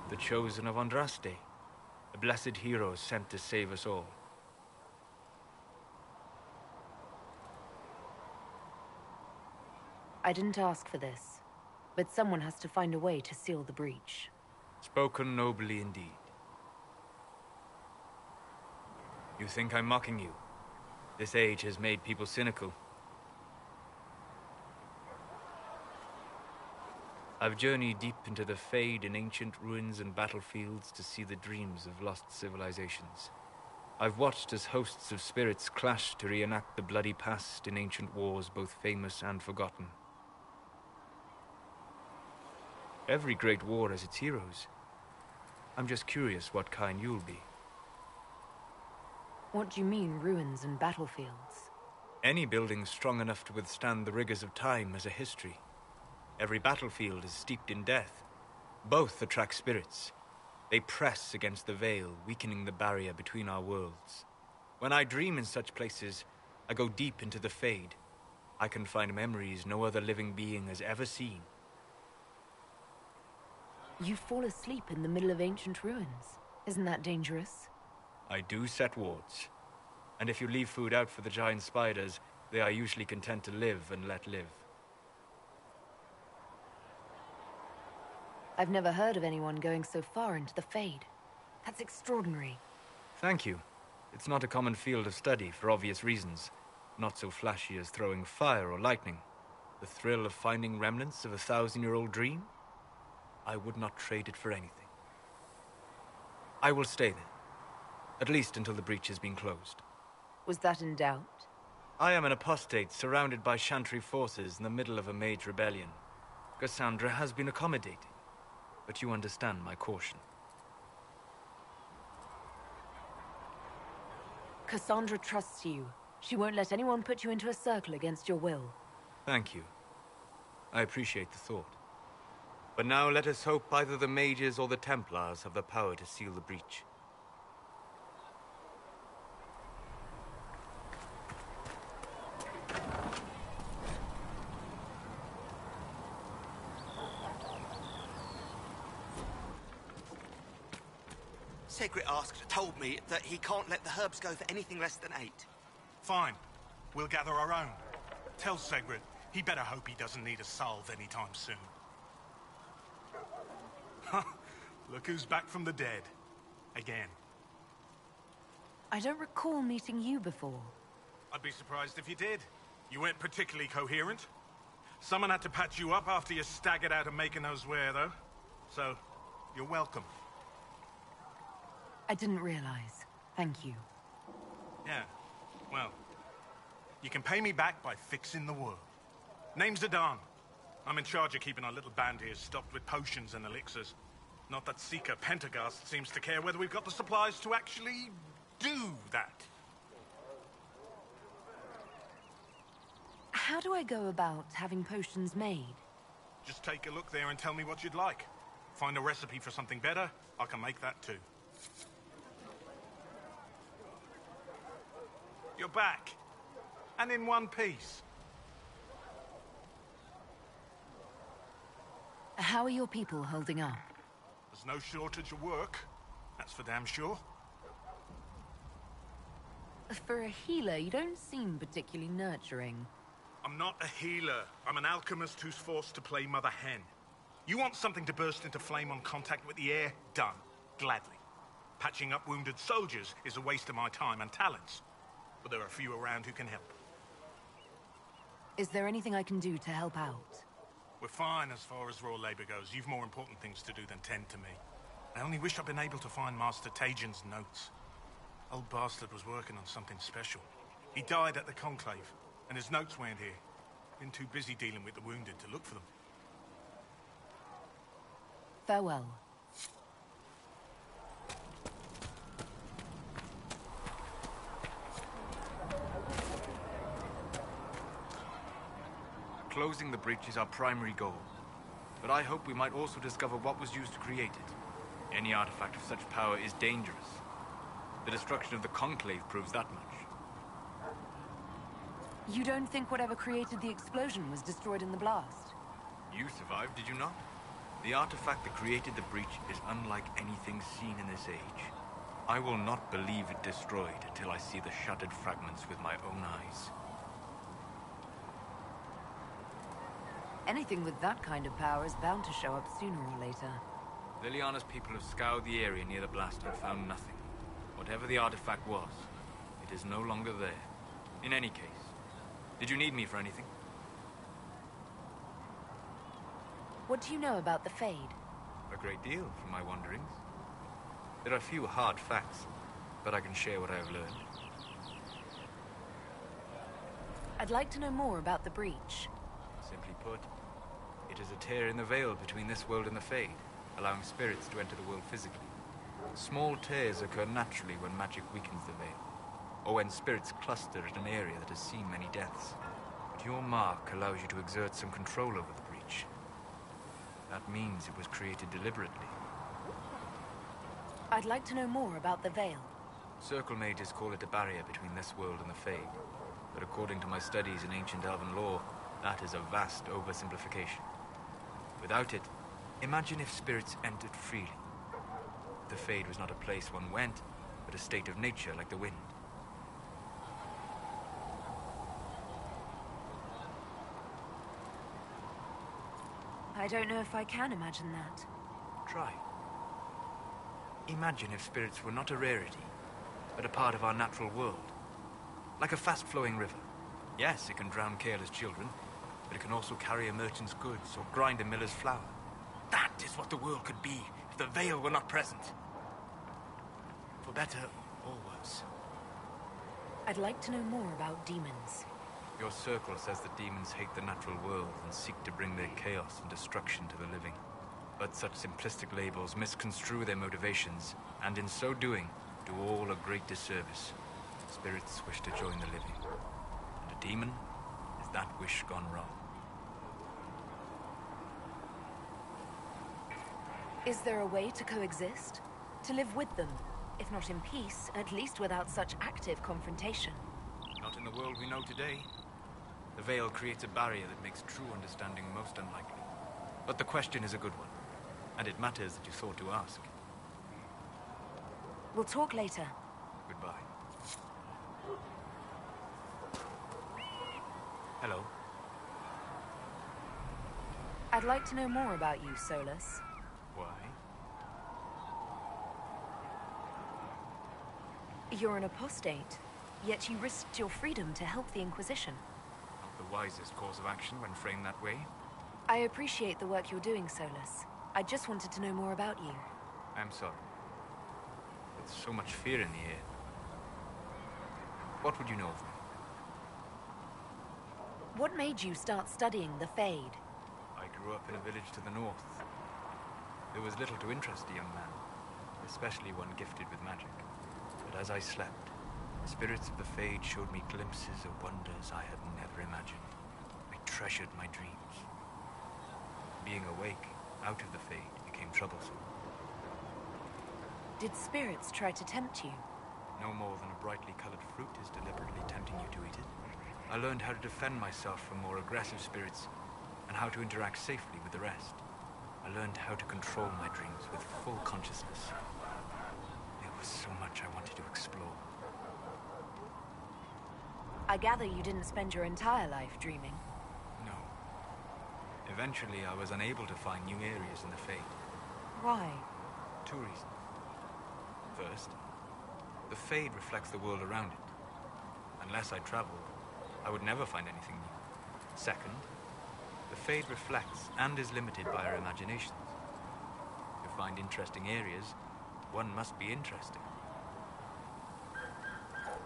The chosen of Andraste, the blessed heroes sent to save us all. I didn't ask for this, but someone has to find a way to seal the breach. Spoken nobly indeed. You think I'm mocking you? This age has made people cynical. I've journeyed deep into the Fade in ancient ruins and battlefields to see the dreams of lost civilizations. I've watched as hosts of spirits clash to reenact the bloody past in ancient wars both famous and forgotten. Every great war has its heroes. I'm just curious what kind you'll be. What do you mean, ruins and battlefields? Any building strong enough to withstand the rigors of time has a history. Every battlefield is steeped in death. Both attract spirits. They press against the veil, weakening the barrier between our worlds. When I dream in such places, I go deep into the Fade. I can find memories no other living being has ever seen. You fall asleep in the middle of ancient ruins. Isn't that dangerous? I do set wards. And if you leave food out for the giant spiders, they are usually content to live and let live. I've never heard of anyone going so far into the Fade. That's extraordinary. Thank you. It's not a common field of study for obvious reasons. Not so flashy as throwing fire or lightning. The thrill of finding remnants of a 1,000-year-old dream? I would not trade it for anything. I will stay then. At least until the breach has been closed. Was that in doubt? I am an apostate surrounded by Chantry forces in the middle of a mage rebellion. Cassandra has been accommodating. But you understand my caution. Cassandra trusts you. She won't let anyone put you into a circle against your will. Thank you. I appreciate the thought. But now let us hope either the mages or the Templars have the power to seal the breach. Segrit told me that he can't let the herbs go for anything less than 8. Fine. We'll gather our own. Tell Segrit he better hope he doesn't need a salve anytime soon. Look who's back from the dead. Again. I don't recall meeting you before. I'd be surprised if you did. You weren't particularly coherent. Someone had to patch you up after you staggered out of making those wear, though. So, you're welcome. I didn't realize. Thank you. Yeah, well, you can pay me back by fixing the world. Name's Adan. I'm in charge of keeping our little band here stocked with potions and elixirs. Not that Seeker Pentagast seems to care whether we've got the supplies to actually do that. How do I go about having potions made? Just take a look there and tell me what you'd like. Find a recipe for something better, I can make that too. You're back. And in one piece. How are your people holding up? There's no shortage of work. That's for damn sure. For a healer, you don't seem particularly nurturing. I'm not a healer. I'm an alchemist who's forced to play Mother Hen. You want something to burst into flame on contact with the air? Done. Gladly. Patching up wounded soldiers is a waste of my time and talents. But there are a few around who can help. Is there anything I can do to help out? We're fine as far as raw labor goes. You've more important things to do than tend to me. I only wish I'd been able to find Master Tajin's notes. Old bastard was working on something special. He died at the Conclave, and his notes weren't here. Been too busy dealing with the wounded to look for them. Farewell. Closing the breach is our primary goal. But I hope we might also discover what was used to create it. Any artifact of such power is dangerous. The destruction of the Conclave proves that much. You don't think whatever created the explosion was destroyed in the blast? You survived, did you not? The artifact that created the breach is unlike anything seen in this age. I will not believe it destroyed until I see the shattered fragments with my own eyes. Anything with that kind of power is bound to show up sooner or later. Liliana's people have scoured the area near the blast and found nothing. Whatever the artifact was, it is no longer there. In any case, did you need me for anything? What do you know about the Fade? A great deal from my wanderings. There are few hard facts, but I can share what I have learned. I'd like to know more about the breach. Simply put, it is a tear in the veil between this world and the Fade, allowing spirits to enter the world physically. Small tears occur naturally when magic weakens the veil, or when spirits cluster at an area that has seen many deaths. But your mark allows you to exert some control over the breach. That means it was created deliberately. I'd like to know more about the veil. Circle mages call it a barrier between this world and the Fade, but according to my studies in ancient elven lore, that is a vast oversimplification. Without it, imagine if spirits entered freely. The Fade was not a place one went, but a state of nature like the wind. I don't know if I can imagine that. Try. Imagine if spirits were not a rarity, but a part of our natural world. Like a fast-flowing river. Yes, it can drown careless children, but it can also carry a merchant's goods or grind a miller's flour. That is what the world could be if the veil were not present. For better or worse. I'd like to know more about demons. Your circle says that demons hate the natural world and seek to bring their chaos and destruction to the living. But such simplistic labels misconstrue their motivations, and in so doing, do all a great disservice. spirits wish to join the living. And a demon is that wish gone wrong. Is there a way to coexist? To live with them? If not in peace, at least without such active confrontation. Not in the world we know today. The veil creates a barrier that makes true understanding most unlikely. But the question is a good one, and it matters that you thought to ask. We'll talk later. Goodbye. Hello. I'd like to know more about you, Solus. Why? You're an apostate, yet you risked your freedom to help the Inquisition. Not the wisest course of action when framed that way. I appreciate the work you're doing, Solus. I just wanted to know more about you. I'm sorry. With so much fear in the air. What would you know of me? What made you start studying the Fade? I grew up in a village to the north. There was little to interest a young man, especially one gifted with magic. But as I slept, the spirits of the Fade showed me glimpses of wonders I had never imagined. I treasured my dreams. Being awake, out of the Fade, became troublesome. Did spirits try to tempt you? No more than a brightly colored fruit is deliberately tempting you to eat it. I learned how to defend myself from more aggressive spirits, and how to interact safely with the rest. I learned how to control my dreams with full consciousness. There was so much I wanted to explore. I gather you didn't spend your entire life dreaming. No. Eventually, I was unable to find new areas in the Fade. Why? 2 reasons. First, the Fade reflects the world around it. Unless I traveled, I would never find anything new. Second, the Fade reflects and is limited by our imaginations. To find interesting areas, one must be interesting.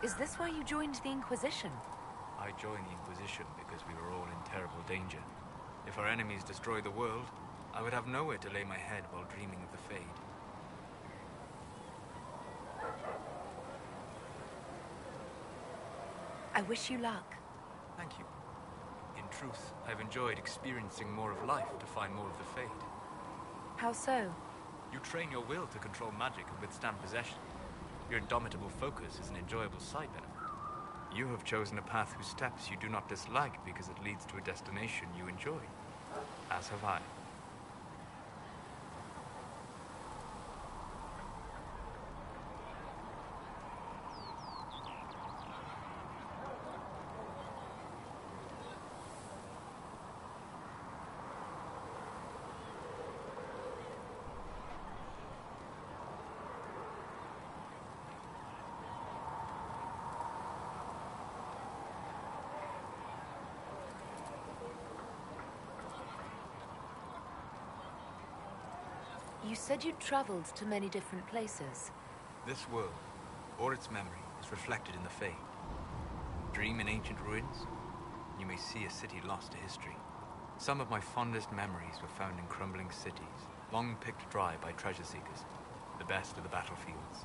Is this why you joined the Inquisition? I joined the Inquisition because we were all in terrible danger. If our enemies destroyed the world, I would have nowhere to lay my head while dreaming of the Fade. I wish you luck. Thank you. In truth, I've enjoyed experiencing more of life to find more of the Fade. How so? You train your will to control magic and withstand possession. Your indomitable focus is an enjoyable side benefit. You have chosen a path whose steps you do not dislike because it leads to a destination you enjoy. As have I. You said you'd traveled to many different places. This world, or its memory, is reflected in the Fade. Dream in ancient ruins, you may see a city lost to history. Some of my fondest memories were found in crumbling cities, long picked dry by treasure seekers, the best of the battlefields.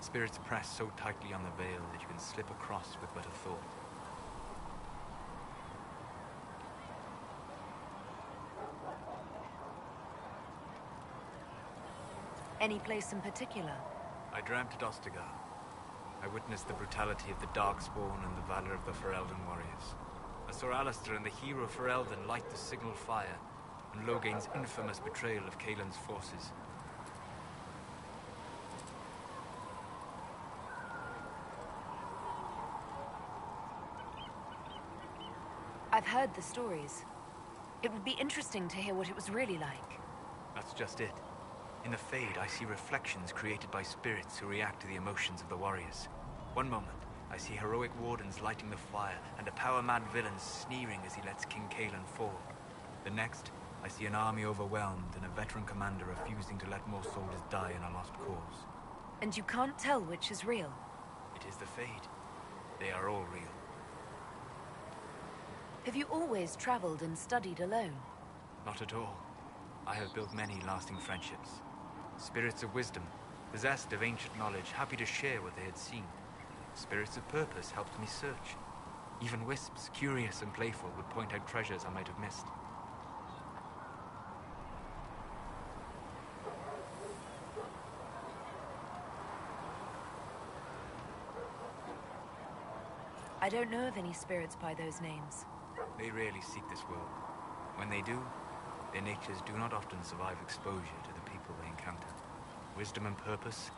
Spirits press so tightly on the veil that you can slip across with but a thought. Any place in particular? I dreamt at Ostagar. I witnessed the brutality of the Darkspawn and the valor of the Ferelden warriors. I saw Alistair and the hero Ferelden light the signal fire, and Logain's infamous betrayal of Caelan's forces. I've heard the stories. It would be interesting to hear what it was really like. That's just it. In the Fade, I see reflections created by spirits who react to the emotions of the warriors. One moment, I see heroic wardens lighting the fire, and a power-mad villain sneering as he lets King Caelan fall. The next, I see an army overwhelmed and a veteran commander refusing to let more soldiers die in a lost cause. And you can't tell which is real? It is the Fade. They are all real. Have you always traveled and studied alone? Not at all. I have built many lasting friendships. Spirits of wisdom, possessed of ancient knowledge, happy to share what they had seen. Spirits of purpose helped me search. Even wisps, curious and playful, would point out treasures I might have missed. I don't know of any spirits by those names. They rarely seek this world. When they do, their natures do not often survive exposure to the people they encounter. Wisdom and purpose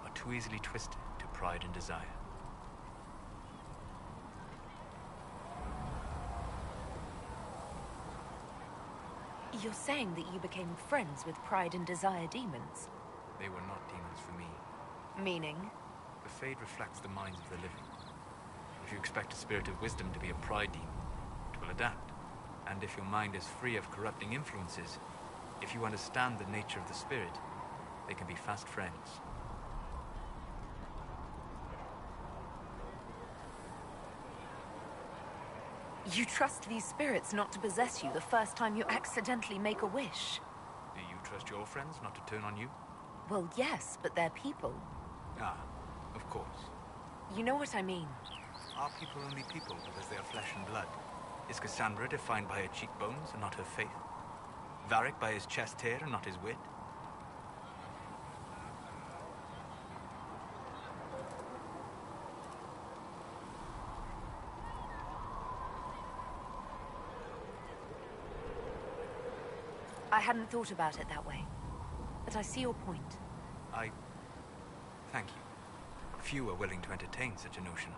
are too easily twisted to pride and desire. You're saying that you became friends with Pride and Desire demons? They were not demons for me. Meaning? The Fade reflects the minds of the living. If you expect a spirit of wisdom to be a pride demon, it will adapt. And if your mind is free of corrupting influences, if you understand the nature of the spirit, they can be fast friends. You trust these spirits not to possess you the first time you accidentally make a wish? Do you trust your friends not to turn on you? Well, yes, but they're people. Ah, of course. You know what I mean. Are people only people because they are flesh and blood? Is Cassandra defined by her cheekbones and not her faith? Varric by his chest hair and not his wit? I hadn't thought about it that way, but I see your point. Thank you. Few are willing to entertain such a notion.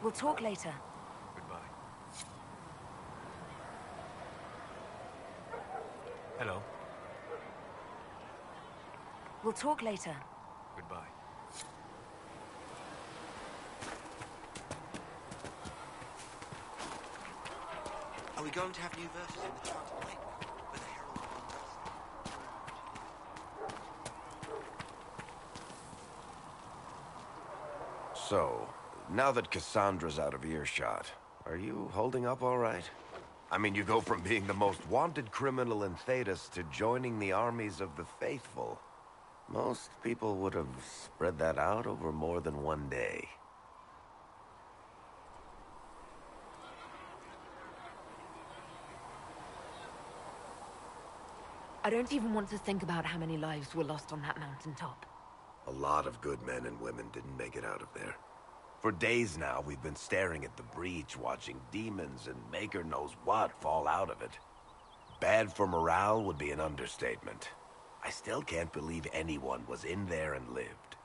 We'll talk later. Goodbye. Hello. We'll talk later. Goodbye. Are we going to have new verses in the chant tonight? With the Herald of Unrest? So, now that Cassandra's out of earshot, are you holding up all right? I mean, you go from being the most wanted criminal in Thedas to joining the armies of the faithful. Most people would have spread that out over more than one day. I don't even want to think about how many lives were lost on that mountaintop. A lot of good men and women didn't make it out of there. For days now, we've been staring at the breach, watching demons and Maker knows what fall out of it. Bad for morale would be an understatement. I still can't believe anyone was in there and lived.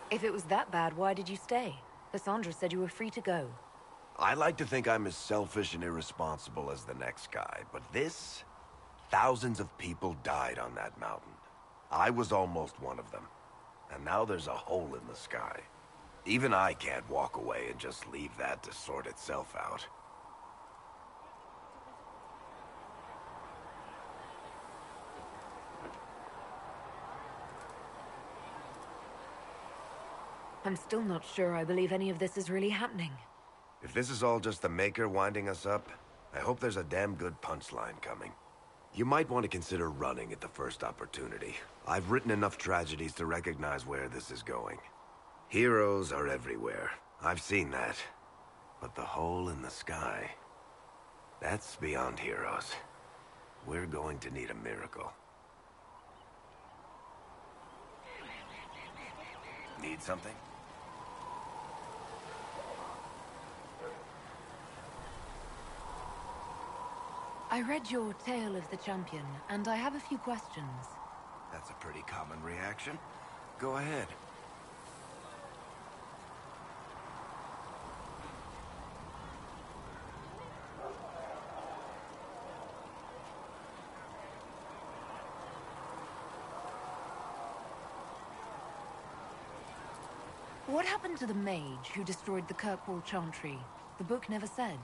If it was that bad, why did you stay? Cassandra said you were free to go. I like to think I'm as selfish and irresponsible as the next guy, but this... Thousands of people died on that mountain. I was almost one of them. And now there's a hole in the sky. Even I can't walk away and just leave that to sort itself out. I'm still not sure I believe any of this is really happening. If this is all just the Maker winding us up, I hope there's a damn good punchline coming. You might want to consider running at the first opportunity. I've written enough tragedies to recognize where this is going. Heroes are everywhere. I've seen that. But the hole in the sky... that's beyond heroes. We're going to need a miracle. Need something? I read your Tale of the Champion, and I have a few questions. That's a pretty common reaction. Go ahead. What happened to the mage who destroyed the Kirkwall Chantry? The book never said.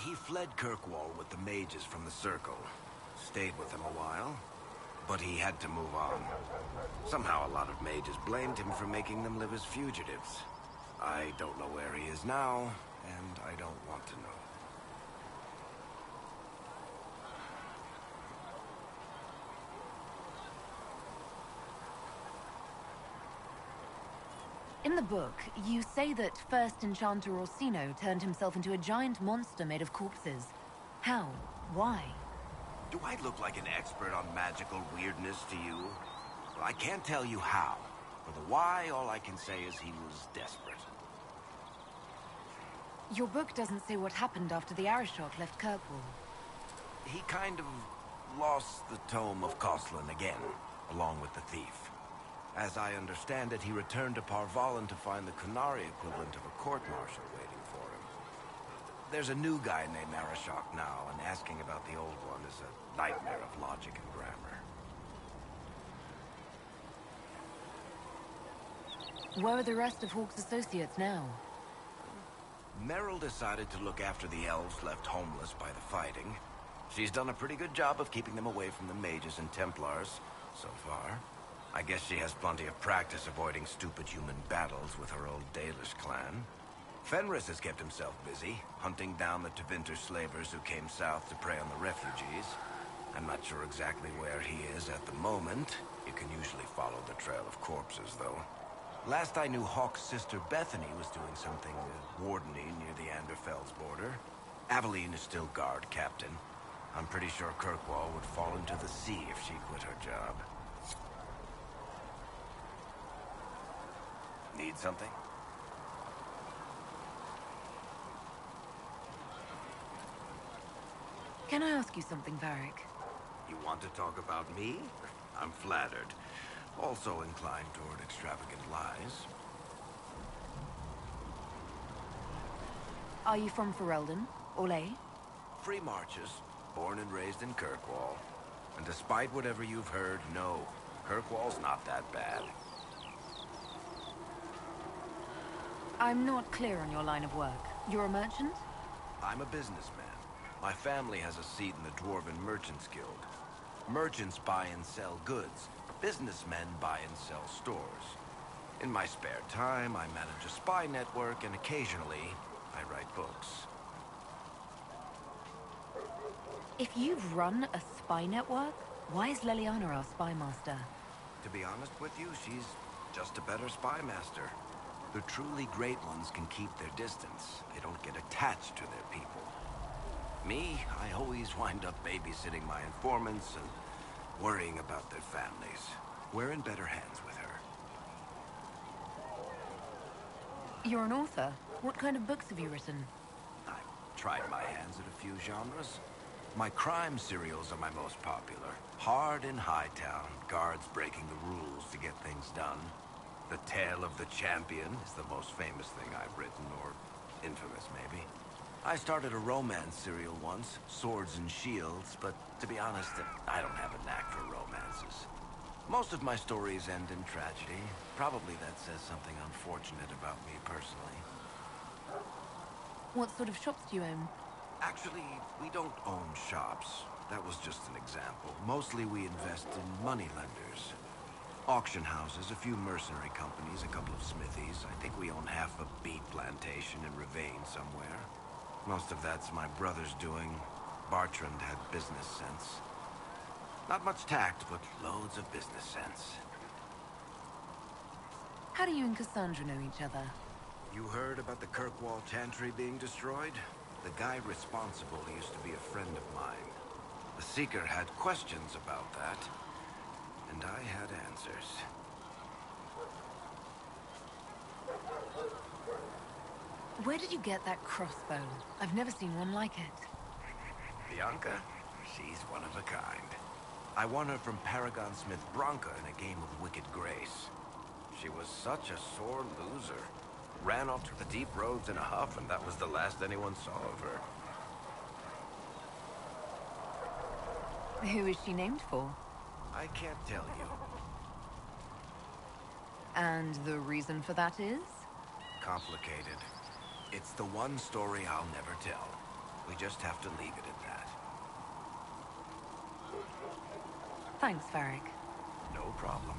He fled Kirkwall with the mages from the Circle. Stayed with them a while, but he had to move on. Somehow a lot of mages blamed him for making them live as fugitives. I don't know where he is now, and I don't want to know. In the book, you say that first Enchanter Orsino turned himself into a giant monster made of corpses. How? Why? Do I look like an expert on magical weirdness to you? Well, I can't tell you how. For the why, all I can say is he was desperate. Your book doesn't say what happened after the Arishok left Kirkwall. He kind of lost the Tome of Coslin again, along with the thief. As I understand it, he returned to Parvalin to find the Kunari equivalent of a court-martial waiting for him. There's a new guy named Arishok now, and asking about the old one is a nightmare of logic and grammar. Where are the rest of Hawke's associates now? Meryl decided to look after the elves left homeless by the fighting. She's done a pretty good job of keeping them away from the mages and Templars, so far. I guess she has plenty of practice avoiding stupid human battles with her old Dalish clan. Fenris has kept himself busy, hunting down the Tevinter slavers who came south to prey on the refugees. I'm not sure exactly where he is at the moment. You can usually follow the trail of corpses, though. Last I knew, Hawke's sister Bethany was doing something wardening near the Anderfelds border. Aveline is still guard captain. I'm pretty sure Kirkwall would fall into the sea if she quit her job. Need something? Can I ask you something, Varric? You want to talk about me? I'm flattered. Also inclined toward extravagant lies. Are you from Ferelden? Orlais? Free Marches, born and raised in Kirkwall. And despite whatever you've heard, no, Kirkwall's not that bad. I'm not clear on your line of work. You're a merchant? I'm a businessman. My family has a seat in the Dwarven Merchants Guild. Merchants buy and sell goods. Businessmen buy and sell stores. In my spare time, I manage a spy network, and occasionally, I write books. If you've run a spy network, why is Leliana our spy master? To be honest with you, she's just a better spy master. The truly great ones can keep their distance. They don't get attached to their people. Me, I always wind up babysitting my informants and worrying about their families. We're in better hands with her. You're an author. What kind of books have you written? I've tried my hands at a few genres. My crime serials are my most popular. Hard in Hightown, guards breaking the rules to get things done. The Tale of the Champion is the most famous thing I've written, or infamous, maybe. I started a romance serial once, Swords and Shields, but to be honest, I don't have a knack for romances. Most of my stories end in tragedy. Probably that says something unfortunate about me personally. What sort of shops do you own? Actually, we don't own shops. That was just an example. Mostly we invest in moneylenders. Auction houses, a few mercenary companies, a couple of smithies. I think we own half a beet plantation in Ravane somewhere. Most of that's my brother's doing. Bartrand had business sense. Not much tact, but loads of business sense. How do you and Cassandra know each other? You heard about the Kirkwall Chantry being destroyed? The guy responsible used to be a friend of mine. The Seeker had questions about that, and I had answers. Where did you get that crossbow? I've never seen one like it. Bianca? She's one of a kind. I won her from Paragon Smith Bronca in a game of Wicked Grace. She was such a sore loser. Ran off to the deep roads in a huff, and that was the last anyone saw of her. Who is she named for? I can't tell you. And the reason for that is? Complicated. It's the one story I'll never tell. We just have to leave it at that. Thanks, Varric. No problem.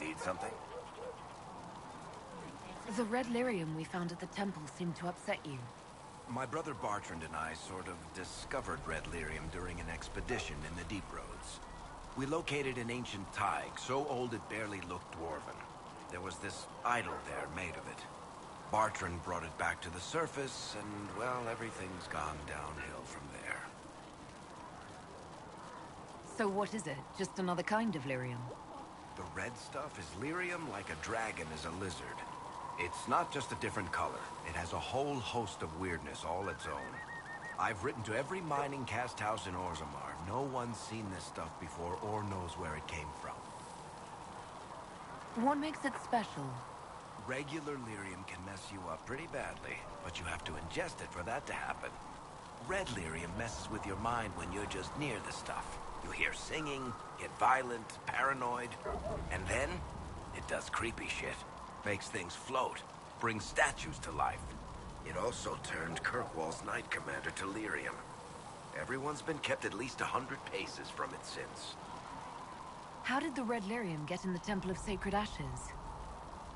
Need something? The red lyrium we found at the temple seemed to upset you. My brother Bartrand and I sort of discovered red lyrium during an expedition in the Deep Roads. We located an ancient Tig, so old it barely looked dwarven. There was this idol there made of it. Bartrand brought it back to the surface, and, well, everything's gone downhill from there. So what is it? Just another kind of lyrium? The red stuff is lyrium like a dragon is a lizard. It's not just a different color. It has a whole host of weirdness all its own. I've written to every mining cast house in Orzammar. No one's seen this stuff before or knows where it came from. What makes it special? Regular lyrium can mess you up pretty badly, but you have to ingest it for that to happen. Red lyrium messes with your mind when you're just near the stuff. You hear singing, get violent, paranoid, and then it does creepy shit. Makes things float, brings statues to life. It also turned Kirkwall's Knight Commander to lyrium. Everyone's been kept at least 100 paces from it since. How did the red lyrium get in the Temple of Sacred Ashes?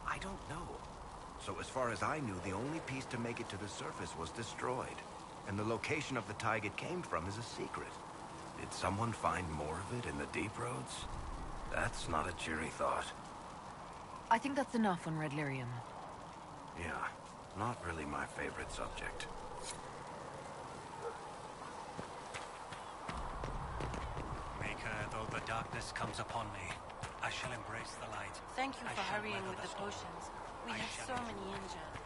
I don't know. So as far as I knew, the only piece to make it to the surface was destroyed. And the location of the Tig it came from is a secret. Did someone find more of it in the Deep Roads? That's not a cheery thought. I think that's enough on red lyrium. Yeah, not really my favorite subject. Maker, though the darkness comes upon me, I shall embrace the light. Thank you I for shall hurrying weather with the storm. potions. We I have shall so endure. many injured.